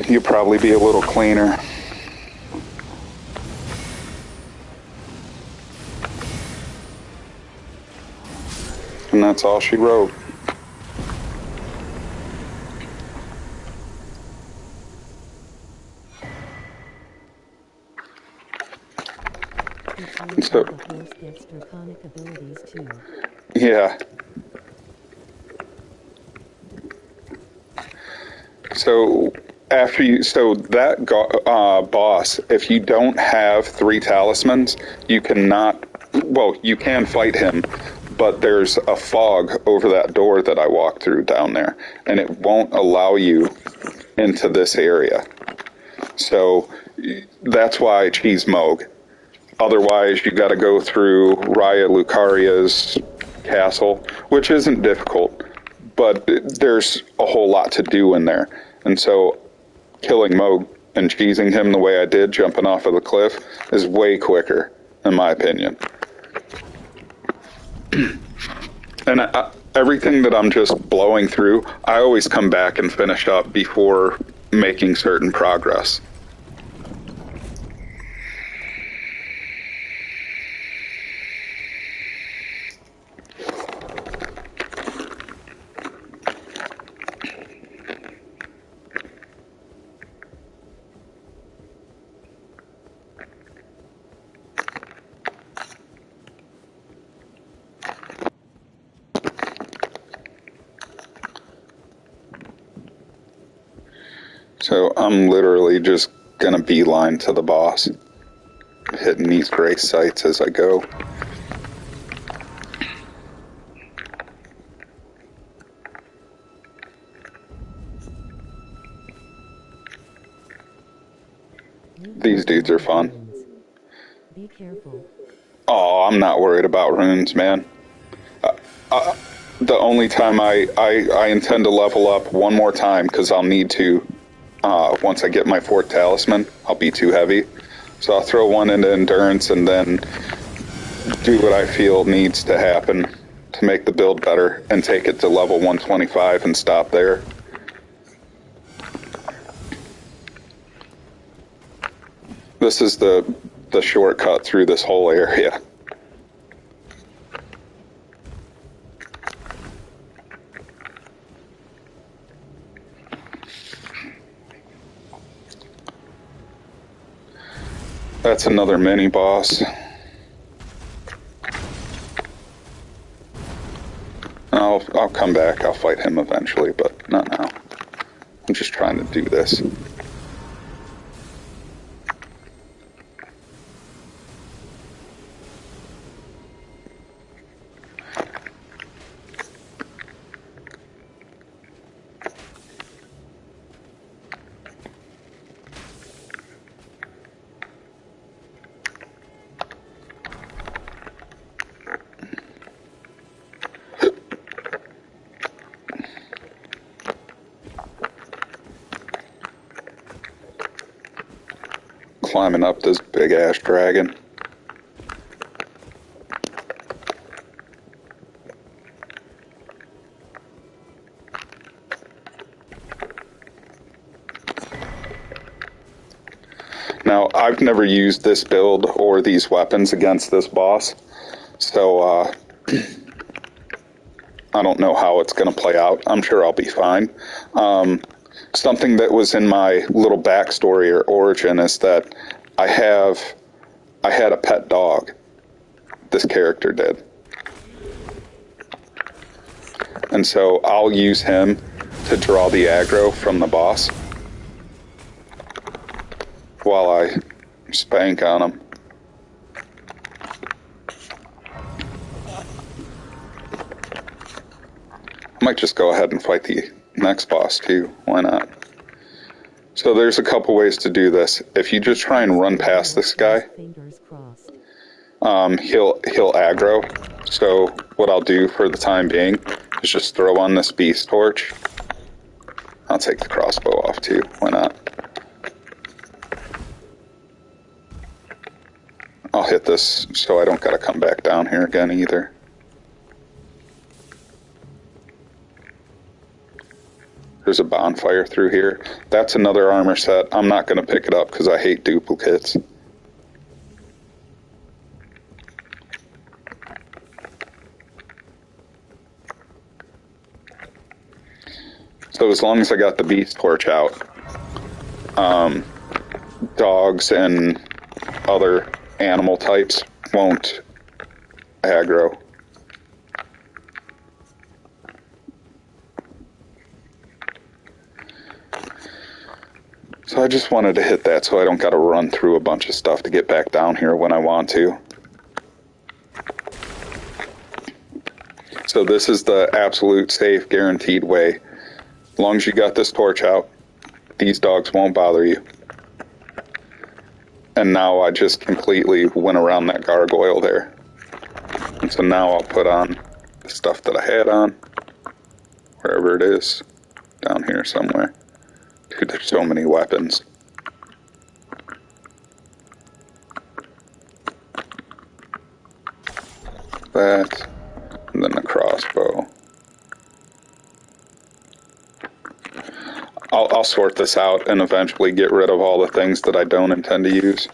you'll probably be a little cleaner. And that's all she wrote. So, the horse gets draconic abilities too. Yeah. So after you, so that boss, if you don't have 3 talismans, you cannot. Well, you can fight him, but there's a fog over that door that I walked through down there, and it won't allow you into this area. So that's why Cheese Moog. Otherwise, you got to go through Raya Lucaria's castle, which isn't difficult, but there's a whole lot to do in there. And so killing Moog and cheesing him the way I did, jumping off of the cliff, is way quicker, in my opinion. And everything that I'm just blowing through, I always come back and finish up before making certain progress. So I'm literally just gonna beeline to the boss, hitting these gray sights as I go. These dudes are fun. Be careful. Oh, I'm not worried about runes, man. The only time I intend to level up one more time, because I'll need to, once I get my 4th talisman, I'll be too heavy. So I'll throw one into endurance and then do what I feel needs to happen to make the build better and take it to level 125 and stop there. This is the shortcut through this whole area. That's another mini boss. I'll come back. I'll fight him eventually, but not now. I'm just trying to do this. Climbing up this big ass dragon. Now, I've never used this build or these weapons against this boss, so I don't know how it's going to play out. I'm sure I'll be fine. Something that was in my little backstory or origin is that I had a pet dog. This character did. And so I'll use him to draw the aggro from the boss while I spank on him. I might just go ahead and fight the next boss too. Why not? So there's a couple ways to do this. If you just try and run past this guy, he'll aggro. So what I'll do for the time being is just throw on this beast torch. I'll take the crossbow off too. Why not? I'll hit this so I don't gotta come back down here again either. There's a bonfire through here. That's another armor set. I'm not going to pick it up because I hate duplicates. So as long as I got the beast torch out, dogs and other animal types won't aggro. So I just wanted to hit that so I don't got to run through a bunch of stuff to get back down here when I want to. So this is the absolute safe, guaranteed way. As long as you got this torch out, these dogs won't bother you. And now I just completely went around that gargoyle there. And so now I'll put on the stuff that I had on, wherever it is, down here somewhere. Dude, there's so many weapons. that, and then the crossbow. I'll sort this out and eventually get rid of all the things that I don't intend to use.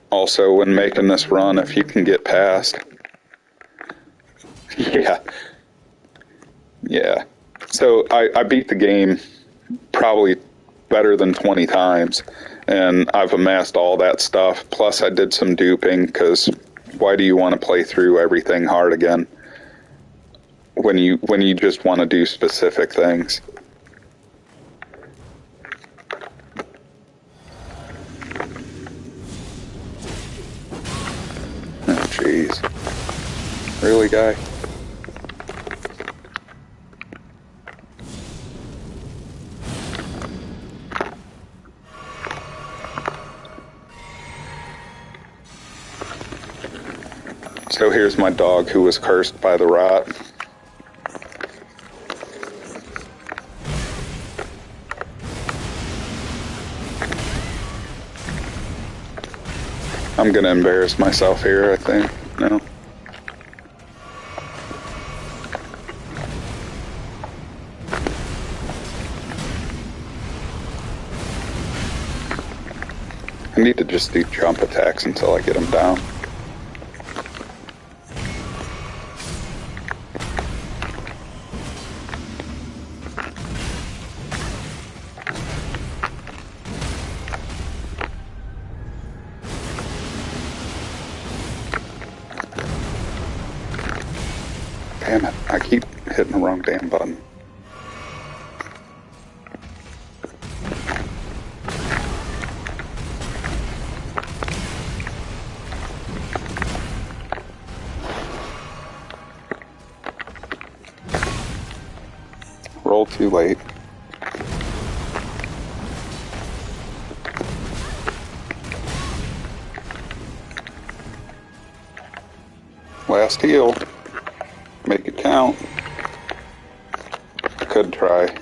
Also, when making this run, if you can get past... Yeah. So I beat the game probably better than 20 times, and I've amassed all that stuff. Plus, I did some duping, because why do you want to play through everything hard again when you just want to do specific things? Oh, jeez. Really, guy? So here's my dog who was cursed by the rot. I'm gonna embarrass myself here, I think. No? I need to just do jump attacks until I get him down. Damn it, I keep hitting the wrong damn button. Roll too late. Last heal. Make it count. I could try.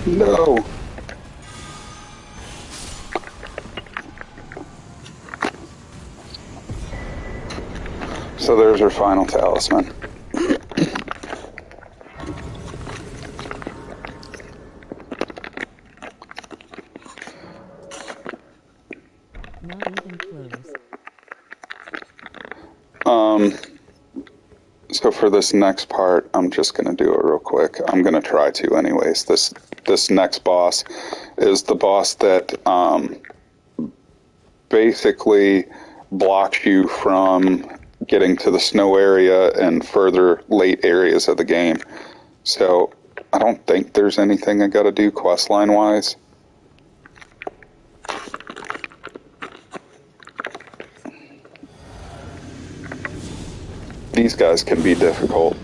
No. So there's our final talisman. Not even close. So for this next part, I'm just going to do it real quick. I'm going to try to anyways. This next boss is the boss that basically blocks you from getting to the snow area and further late areas of the game. So I don't think there's anything I got to do questline wise. These guys can be difficult.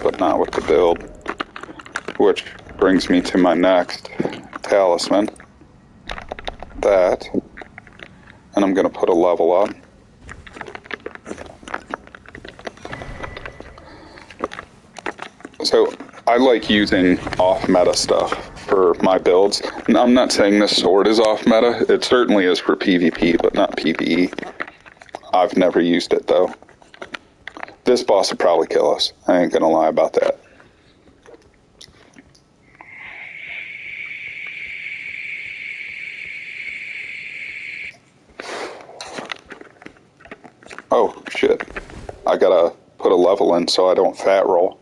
But not with the build. Which brings me to my next talisman. That. And I'm going to put a level up. So I like using off-meta stuff for my builds. And I'm not saying this sword is off-meta. It certainly is for PvP, but not PvE. I've never used it, though. This boss would probably kill us. I ain't gonna lie about that. Oh, shit. I gotta put a level in so I don't fat roll.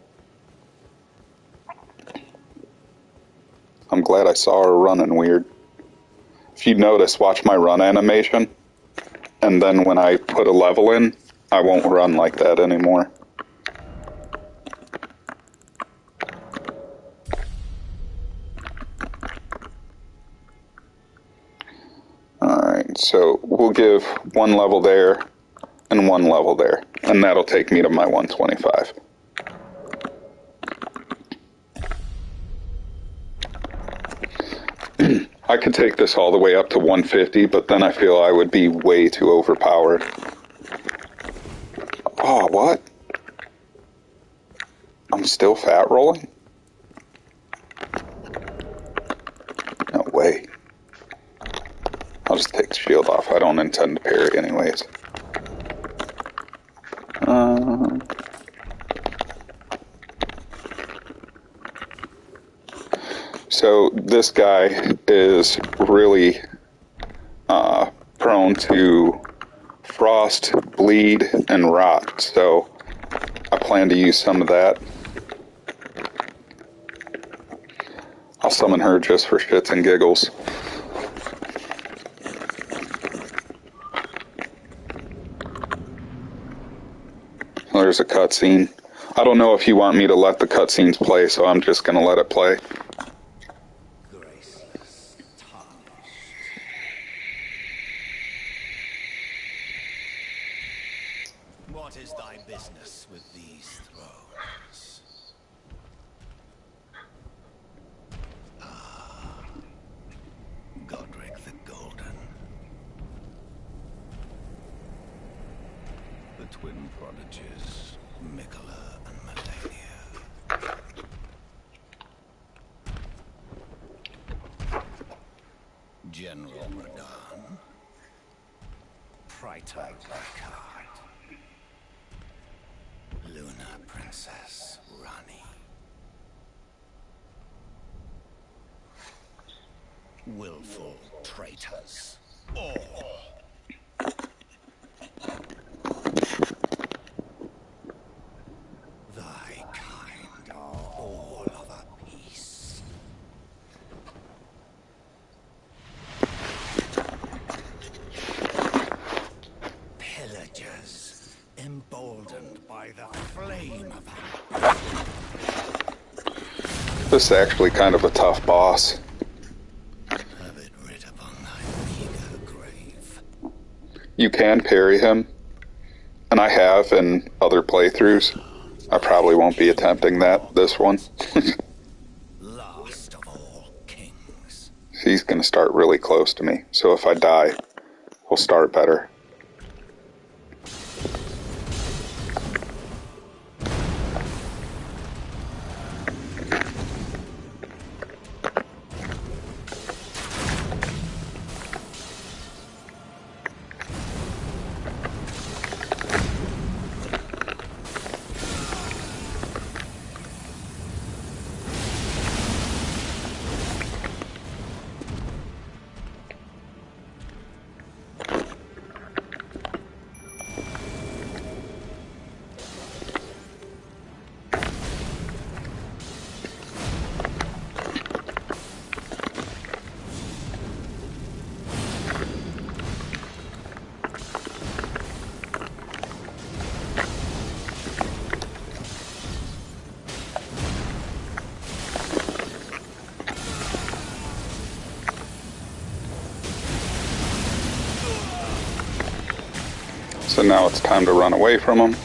I'm glad I saw her running weird. If you notice, watch my run animation, and then when I put a level in, I won't run like that anymore. Alright, so we'll give one level there and one level there, and that'll take me to my 125. I could take this all the way up to 150, but then I feel I would be way too overpowered. Oh, what? I'm still fat rolling? No way. I'll just take the shield off. I don't intend to parry anyways. So this guy is really prone to frost, bleed, and rot, so I plan to use some of that. I'll summon her just for shits and giggles. There's a cutscene. I don't know if you want me to let the cutscenes play, so I'm just going to let it play. Graceless, tarnished. What is thy business with these thrones? Ah, Godric the Golden. The twin prodigies, Mikola and Malenia. General Radahn, Praetor Blackheart, Luna Princess Rani, willful traitors, all. Thy kind are all of a piece. Pillagers, emboldened by the flame of This is actually kind of a tough boss. have it writ upon thy meager grave. You can parry him, and I have in other playthroughs. I probably won't be attempting that this one. Last of all kings. He's going to start really close to me, so if I die, we'll start better. So now it's time to run away from him.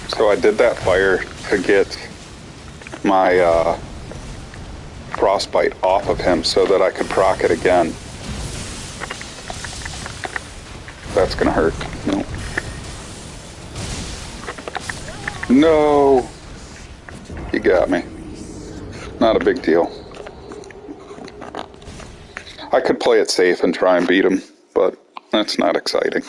So I did that fire to get my frostbite off of him so that I could proc it again. That's gonna hurt. No. No! You got me. Not a big deal. I could play it safe and try and beat him, but that's not exciting.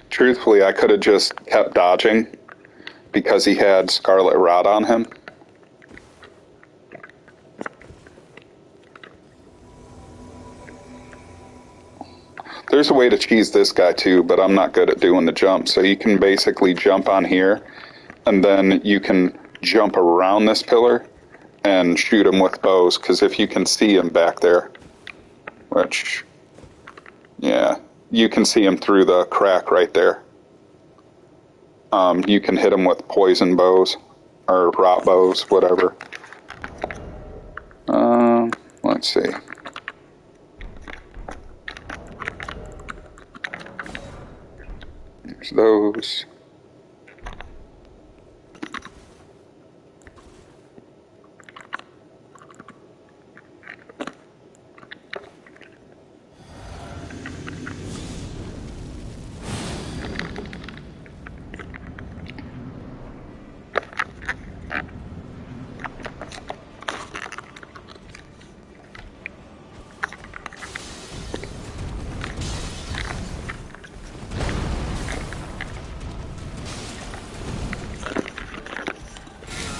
Truthfully, I could have just kept dodging because he had Scarlet Rot on him. There's a way to cheese this guy too, but I'm not good at doing the jump. So you can basically jump on here, and then you can jump around this pillar and shoot him with bows, because if you can see him back there, which, yeah, you can see him through the crack right there. You can hit him with poison bows, or rot bows, whatever. Let's see. There's those.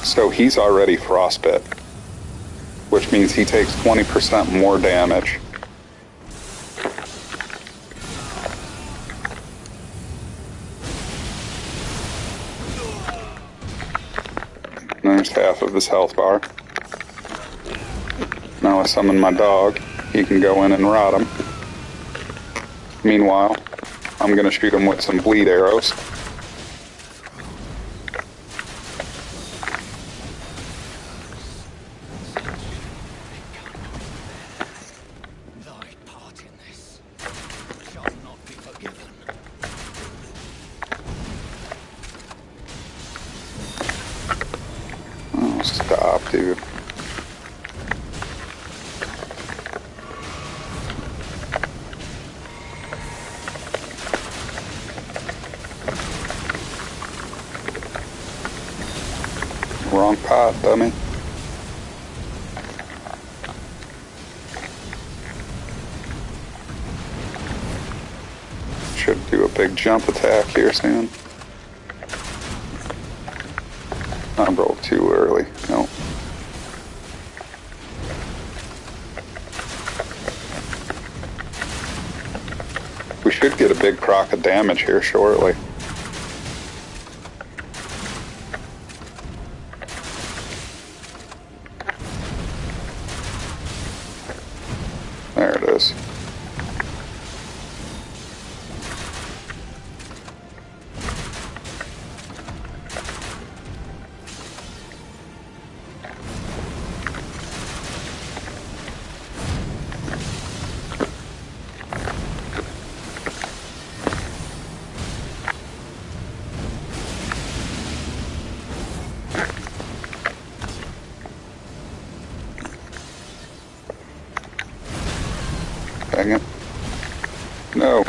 So he's already frostbit, which means he takes 20% more damage. There's half of his health bar. Now I summon my dog. He can go in and rot him. Meanwhile, I'm going to shoot him with some bleed arrows. Stop, dude. Wrong pot, dummy. Should do a big jump attack here soon. I rolled too early. No. We should get a big proc of damage here shortly. There it is. Dang it. No.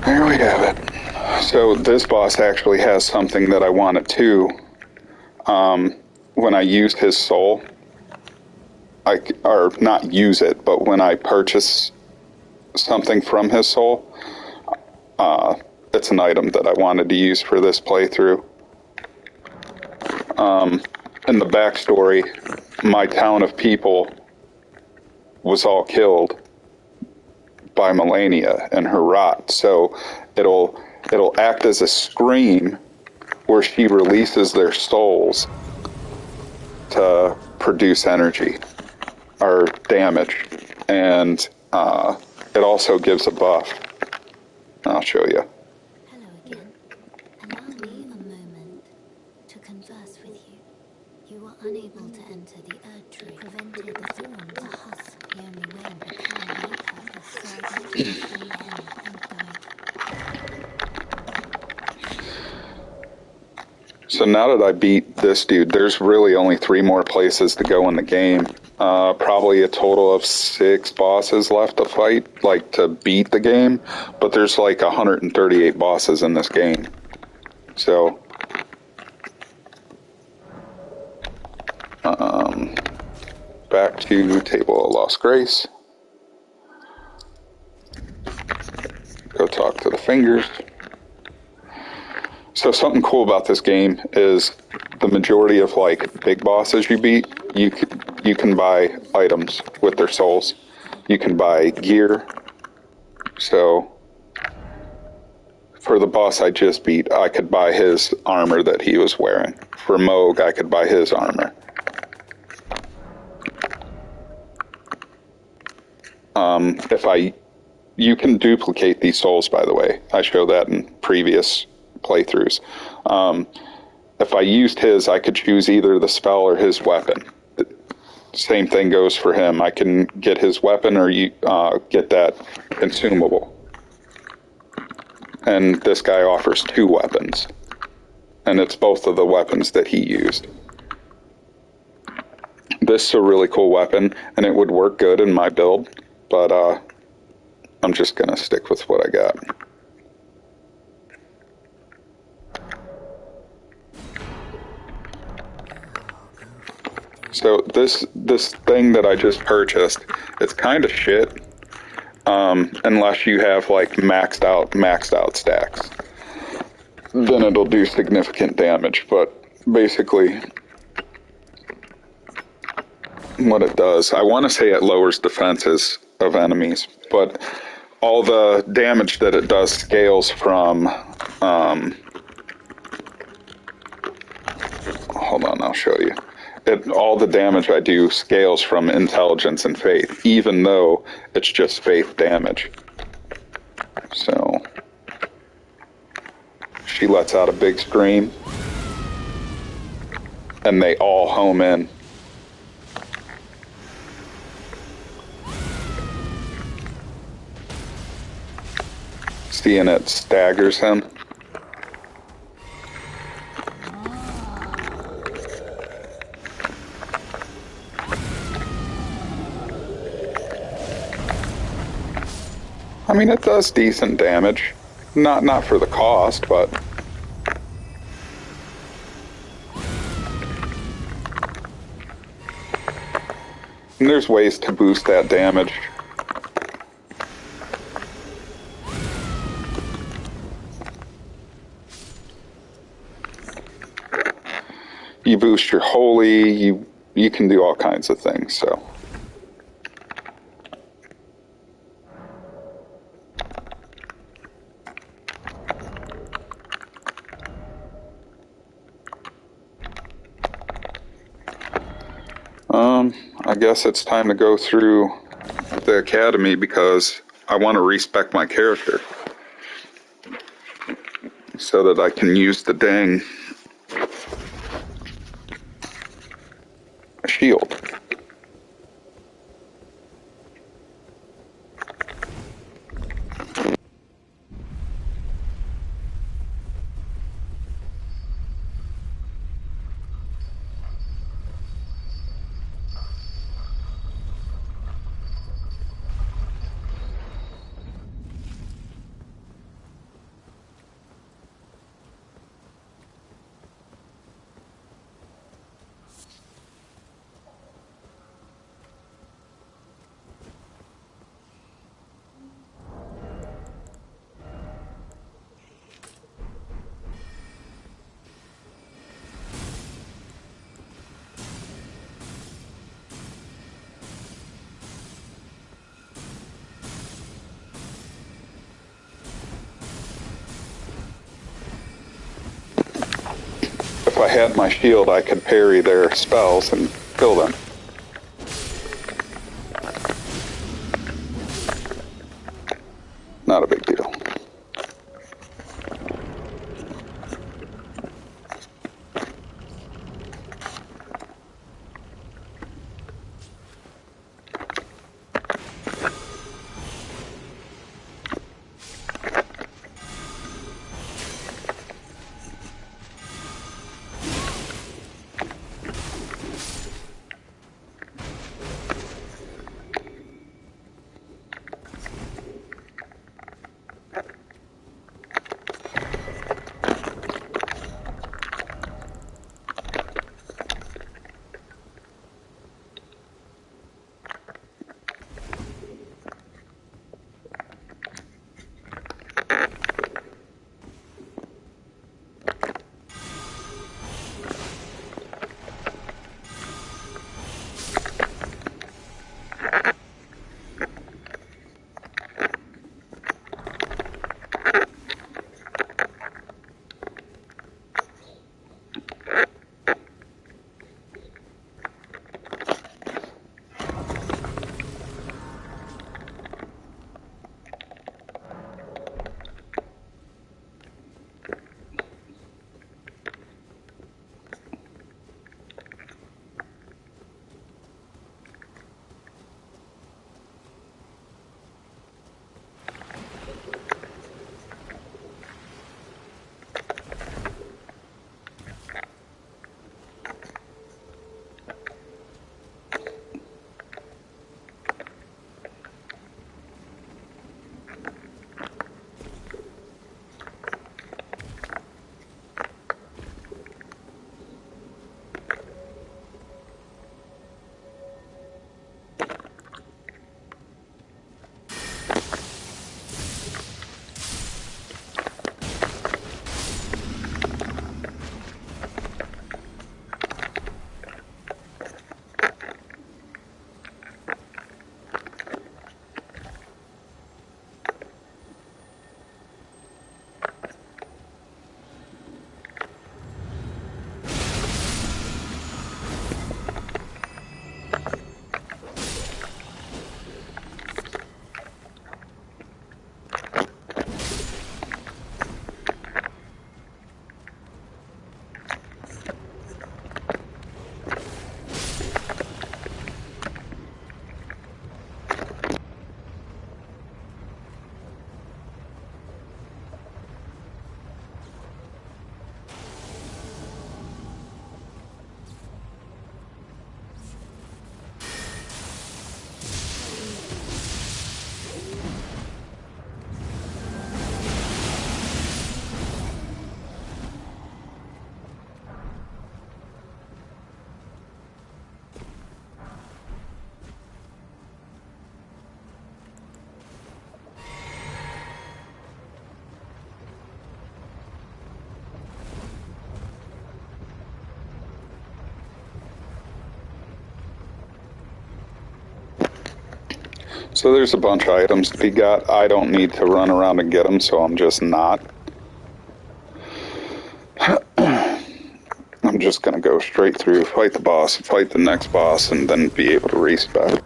There we have it. So this boss actually has something that I wanted too. When I used his soul, or not use it, but when I purchase something from his soul, it's an item that I wanted to use for this playthrough. In the backstory, my town of people was all killed by Malenia and her rot, so it'll act as a screen where she releases their souls to produce energy. are damage, and it also gives a buff. I'll show you. Hello again. Allow me a moment to converse with you. You were unable to enter the Erd Tree, prevented the thorn to husk. The only way to overcome my purpose, so I got to free him and died. So now that I beat this dude, there's really only 3 more places to go in the game. Probably a total of 6 bosses left to fight, like to beat the game. But there's like 138 bosses in this game. So, back to Table of Lost Grace. Go talk to the fingers. So something cool about this game is the majority of like big bosses you beat, you can buy items with their souls. You can buy gear. So for the boss I just beat, I could buy his armor that he was wearing. For Moog, I could buy his armor. You can duplicate these souls, by the way. I show that in previous playthroughs. If I used his, I could choose either the spell or his weapon. Same thing goes for him. I can get his weapon or get that consumable. And this guy offers 2 weapons. And it's both of the weapons that he used. This is a really cool weapon, and it would work good in my build, but I'm just going to stick with what I got. So this thing that I just purchased, it's kind of shit, unless you have like maxed out stacks. Then it'll do significant damage, but basically what it does, I want to say it lowers defenses of enemies, but all the damage that it does scales from, hold on, I'll show you. All the damage I do scales from intelligence and faith, even though it's just faith damage. So, she lets out a big scream, and they all home in. Seeing it staggers him. I mean, it does decent damage. Not for the cost, but... And there's ways to boost that damage. You boost your holy, you can do all kinds of things, so... I guess it's time to go through the academy because I want to respec my character so that I can use the dang shield. If I had my shield, I could parry their spells and kill them. So there's a bunch of items to be got. I don't need to run around and get them, so I'm just not. I'm just going to go straight through, fight the boss, fight the next boss, and then be able to race back.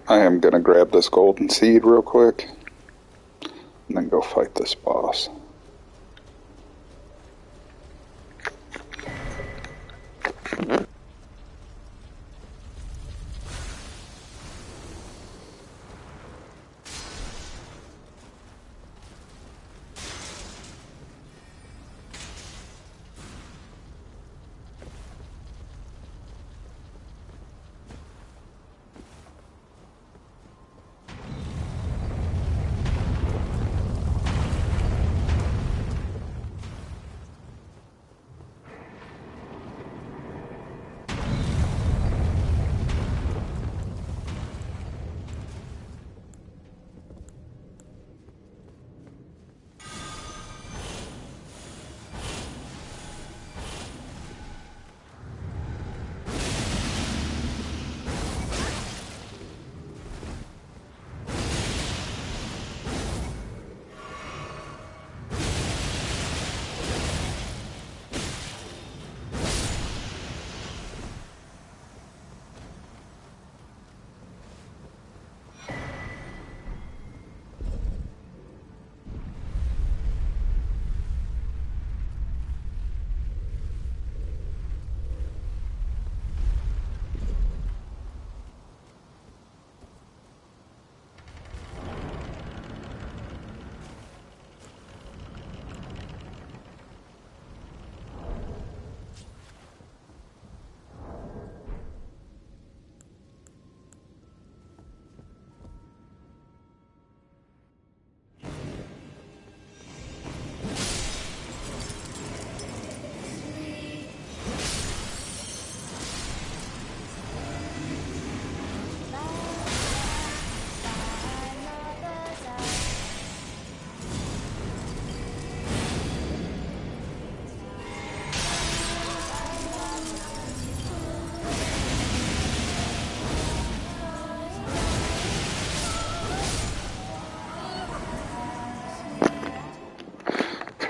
I am going to grab this golden seed real quick, and then go fight this boss.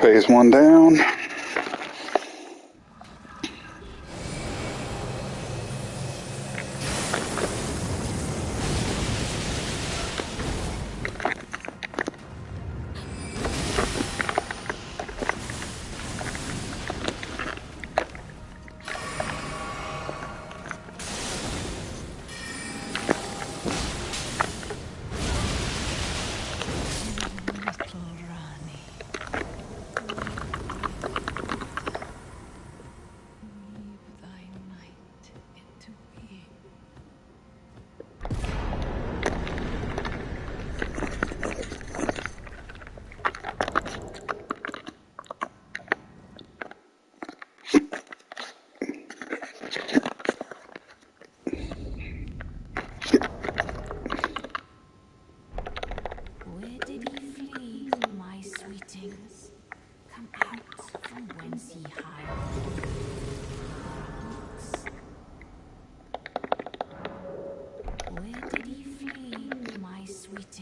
Phase one down.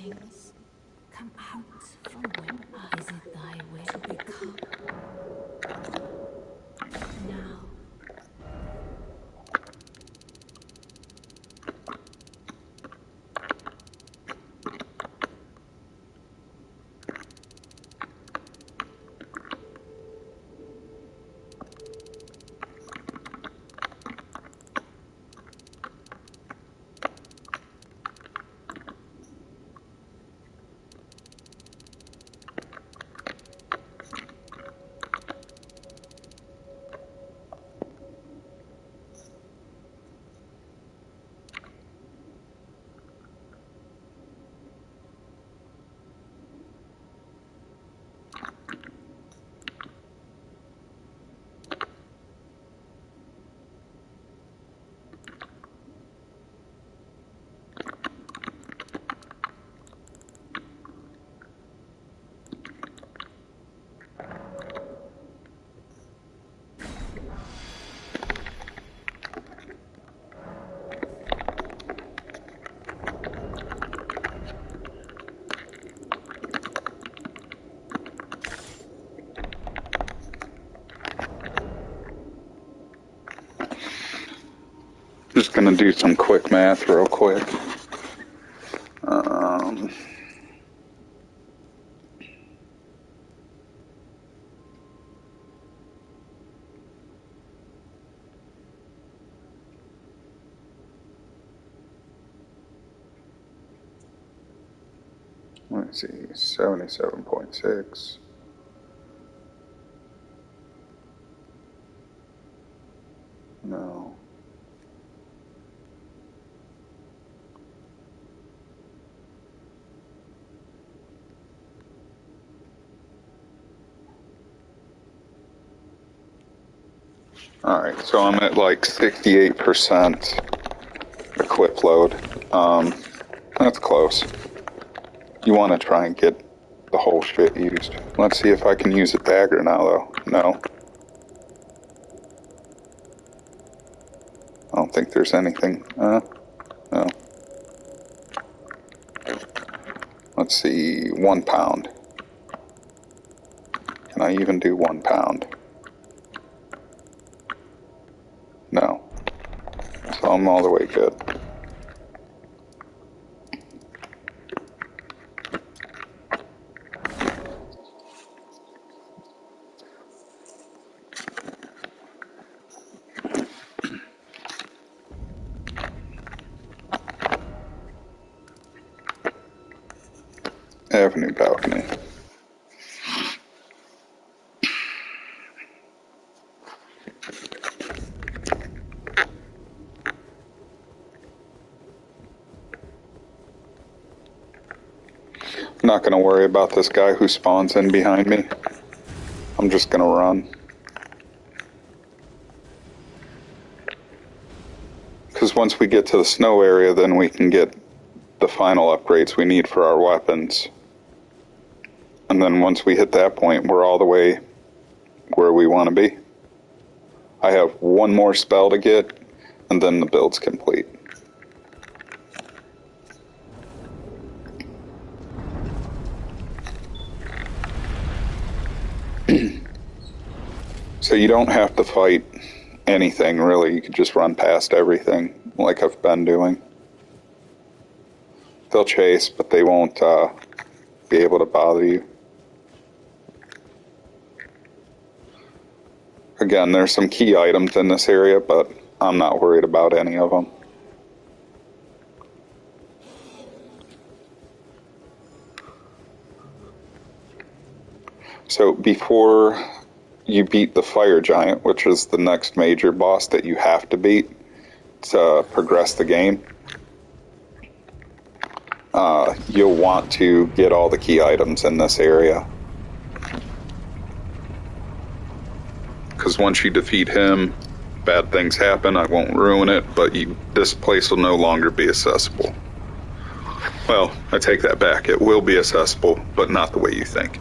things come out from whence? Is it thy way to become? Now. Just gonna do some quick math real quick. Let's see, 77.6. No. Alright, so I'm at like 68% equip load. That's close. You want to try and get the whole shit used. Let's see if I can use a dagger now, though. No. I don't think there's anything. No. Let's see, 1 pound. Can I even do 1 pound? No. So I'm all the way good. Avenue balcony. I'm not going to worry about this guy who spawns in behind me. I'm just going to run. Because once we get to the snow area, then we can get the final upgrades we need for our weapons. And then once we hit that point, we're all the way where we want to be. I have one more spell to get, and then the build's complete. So you don't have to fight anything, really. You could just run past everything, like I've been doing. They'll chase, but they won't be able to bother you. Again, there's some key items in this area, but I'm not worried about any of them. So before you beat the fire giant, which is the next major boss that you have to beat to progress the game, you'll want to get all the key items in this area. Because once you defeat him, bad things happen. I won't ruin it, but this place will no longer be accessible. Well, I take that back. It will be accessible, but not the way you think.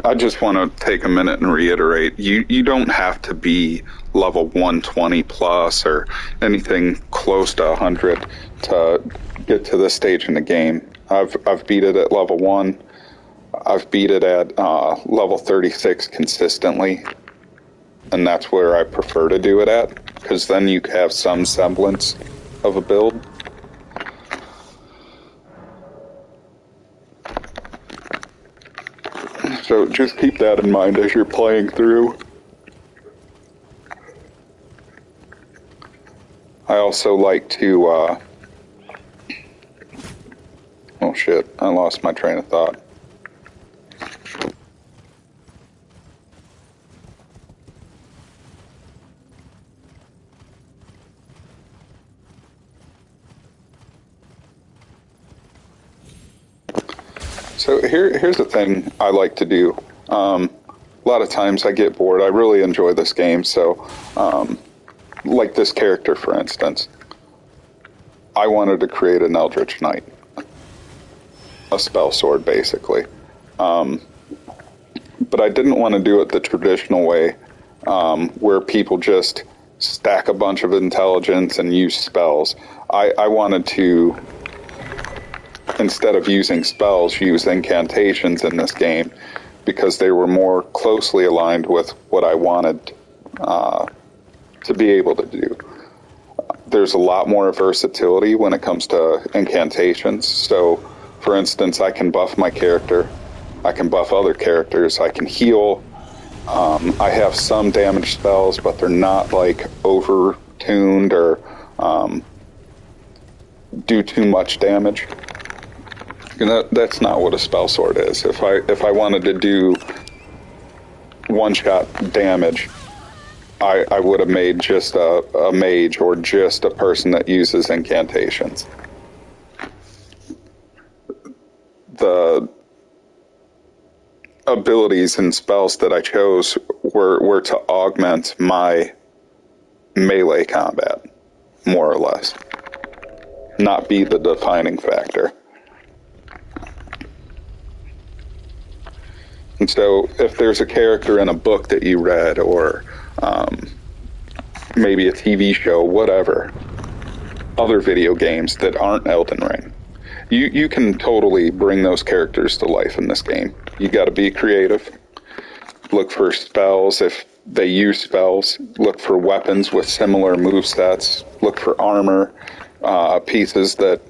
I just want to take a minute and reiterate, you don't have to be level 120 plus or anything close to 100 to get to this stage in the game. I've beat it at level 1. I've beat it at level 36 consistently, and that's where I prefer to do it at, because then you have some semblance of a build. So just keep that in mind as you're playing through. I also like to, oh shit, I lost my train of thought. So here's the thing I like to do. A lot of times I get bored. I really enjoy this game, so like this character, for instance. I wanted to create an Eldritch Knight. A spell sword, basically. But I didn't want to do it the traditional way, where people just stack a bunch of intelligence and use spells. I wanted to, instead of using spells, use incantations in this game, because they were more closely aligned with what I wanted to be able to do. There's a lot more versatility when it comes to incantations. So, for instance, I can buff my character, I can buff other characters, I can heal. I have some damage spells, but they're not like over-tuned or do too much damage. And that's not what a spell sword is. If I wanted to do one-shot damage, I would have made just a mage or just a person that uses incantations. The abilities and spells that I chose were to augment my melee combat, more or less. Not be the defining factor. And so if there's a character in a book that you read, or maybe a TV show, whatever, other video games that aren't Elden Ring, you can totally bring those characters to life in this game. You got to be creative. Look for spells if they use spells. Look for weapons with similar movesets. Look for armor pieces that,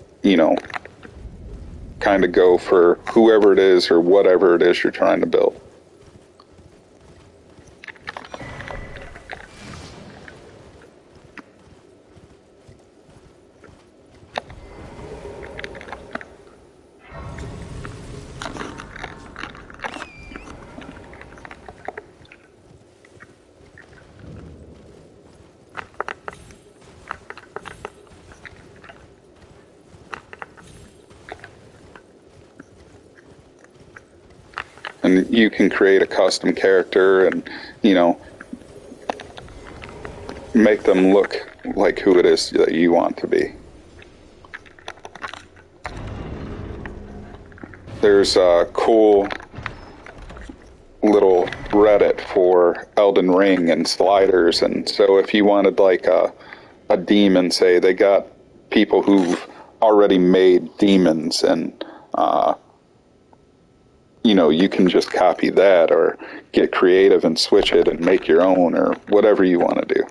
kind of go for whoever it is or whatever it is you're trying to build. And you can create a custom character and, make them look like who it is that you want to be. There's a cool little Reddit for Elden Ring and sliders, and so if you wanted like a demon, say, they got people who've already made demons, and you can just copy that or get creative and switch it and make your own or whatever you want to do.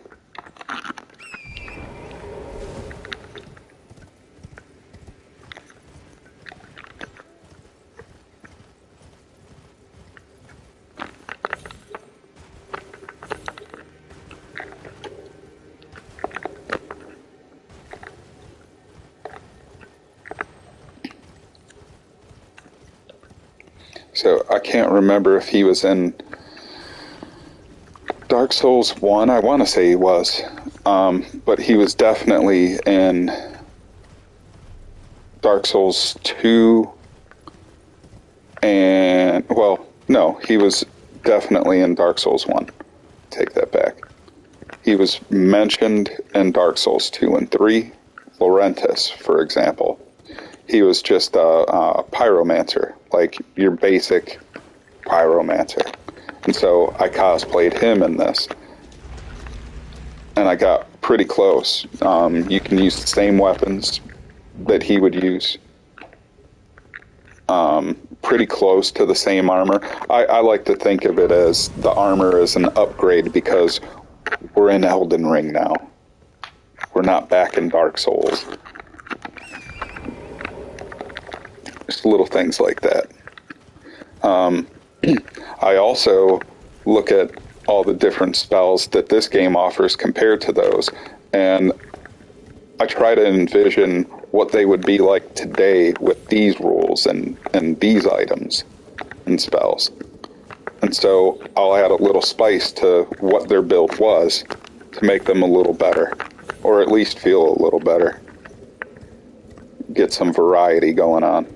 So I can't remember if he was in Dark Souls 1. I want to say he was. But he was definitely in Dark Souls 2. And, well, no, he was definitely in Dark Souls 1. Take that back. He was mentioned in Dark Souls 2 and 3. Laurentis, for example. He was just a pyromancer, like your basic pyromancer. And so I cosplayed him in this. And I got pretty close. You can use the same weapons that he would use. Pretty close to the same armor. I like to think of it as the armor as an upgrade because we're in Elden Ring now. We're not back in Dark Souls. Just little things like that. I also look at all the different spells that this game offers compared to those, and I try to envision what they would be like today with these rules and these items and spells. And so I'll add a little spice to what their build was to make them a little better, or at least feel a little better. Get some variety going on.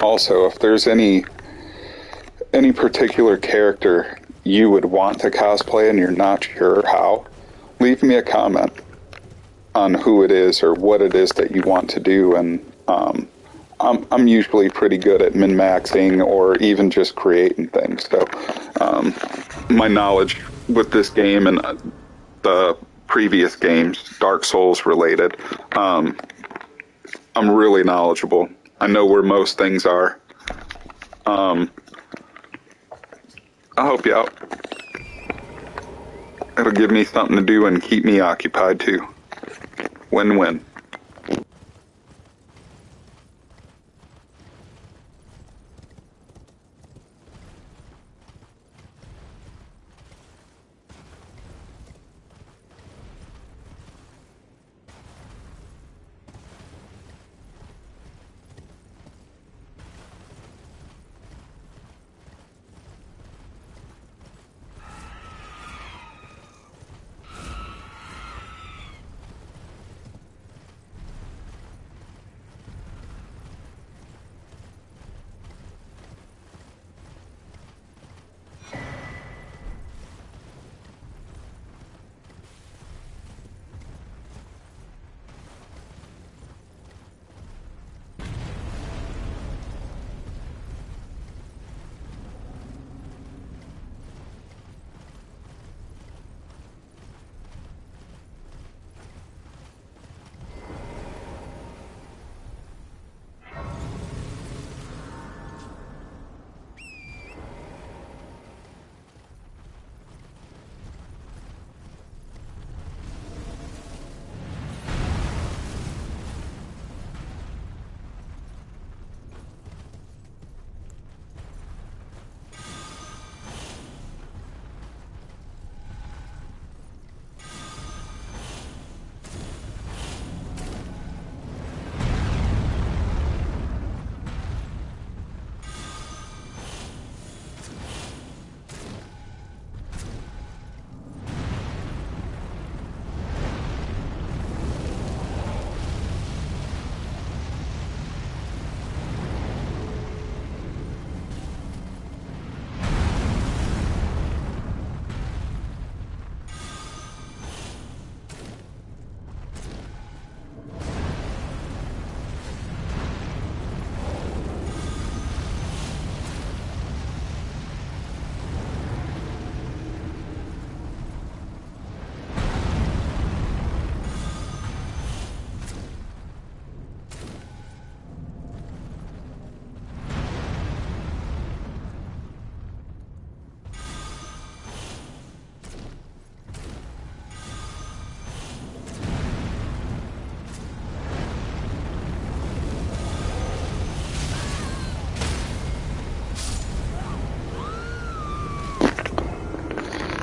Also, if there's any particular character you would want to cosplay and you're not sure how, leave me a comment on who it is or what it is that you want to do, and I'm usually pretty good at min-maxing or even just creating things. So my knowledge with this game and the previous games, Dark Souls related, I'm really knowledgeable. I know where most things are. I'll help you out. It'll give me something to do and keep me occupied too. Win-win.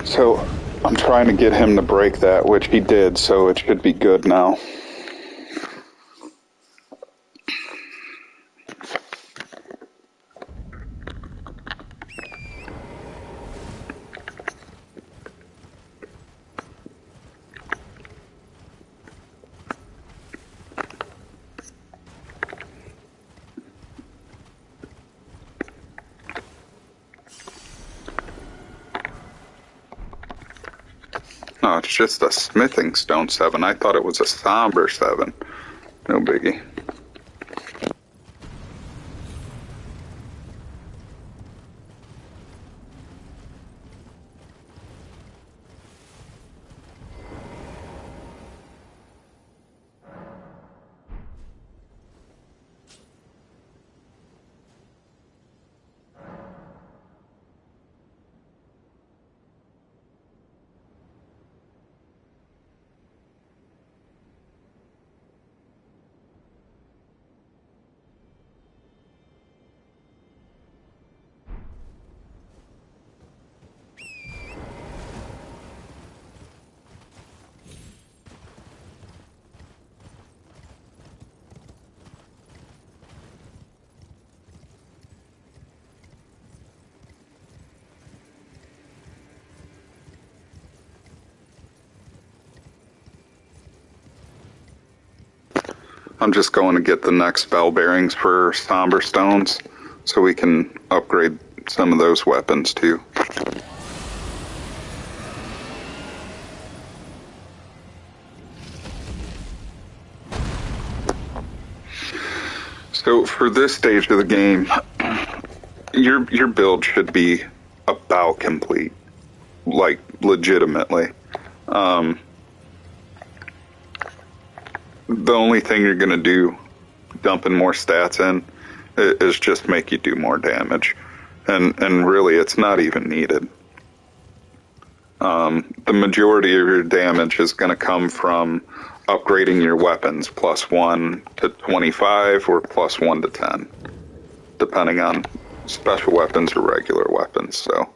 So I'm trying to get him to break that, which he did, so it should be good now. No, it's just a smithing stone 7. I thought it was a somber 7. No biggie. I'm just going to get the next bell bearings for somber stones so we can upgrade some of those weapons too. So for this stage of the game, your build should be about complete, like legitimately. The only thing you're going to do, dumping more stats in, is just make you do more damage. And really, it's not even needed. The majority of your damage is going to come from upgrading your weapons +1 to 25 or +1 to 10, depending on special weapons or regular weapons, so...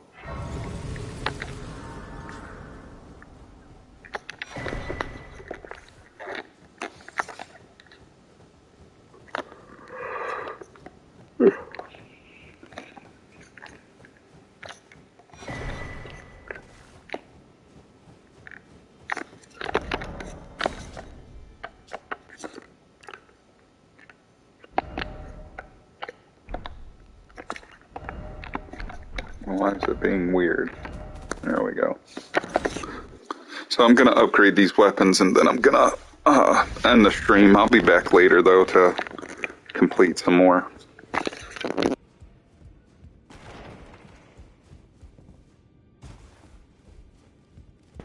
Why is it being weird? There we go. So I'm going to upgrade these weapons and then I'm going to end the stream. I'll be back later though to complete some more.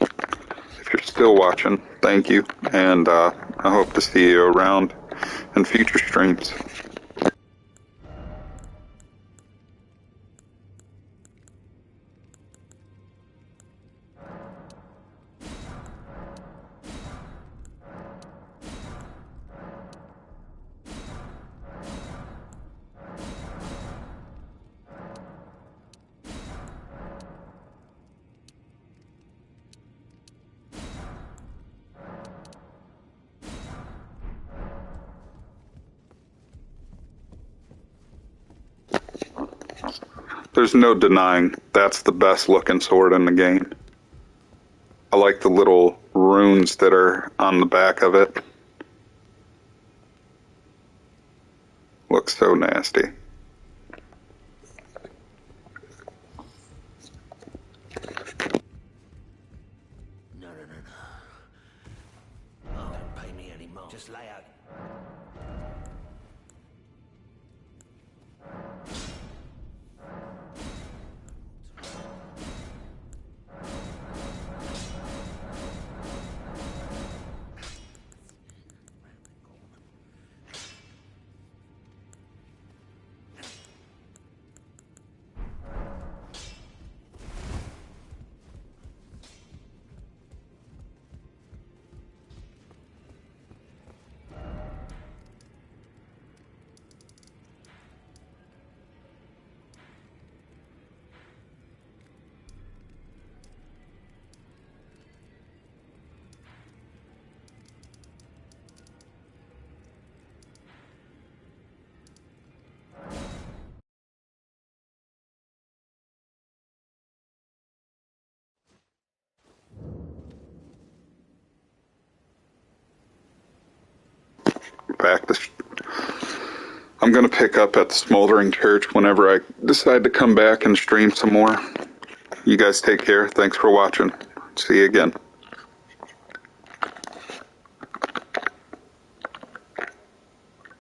If you're still watching, thank you, and I hope to see you around in future streams. There's no denying that's the best looking sword in the game. I like the little runes that are on the back of it. Looks so nasty. No. Oh, don't pay me any more. Just lay out. I'm going to pick up at the Smoldering Church whenever I decide to come back and stream some more. You guys take care. Thanks for watching. See you again.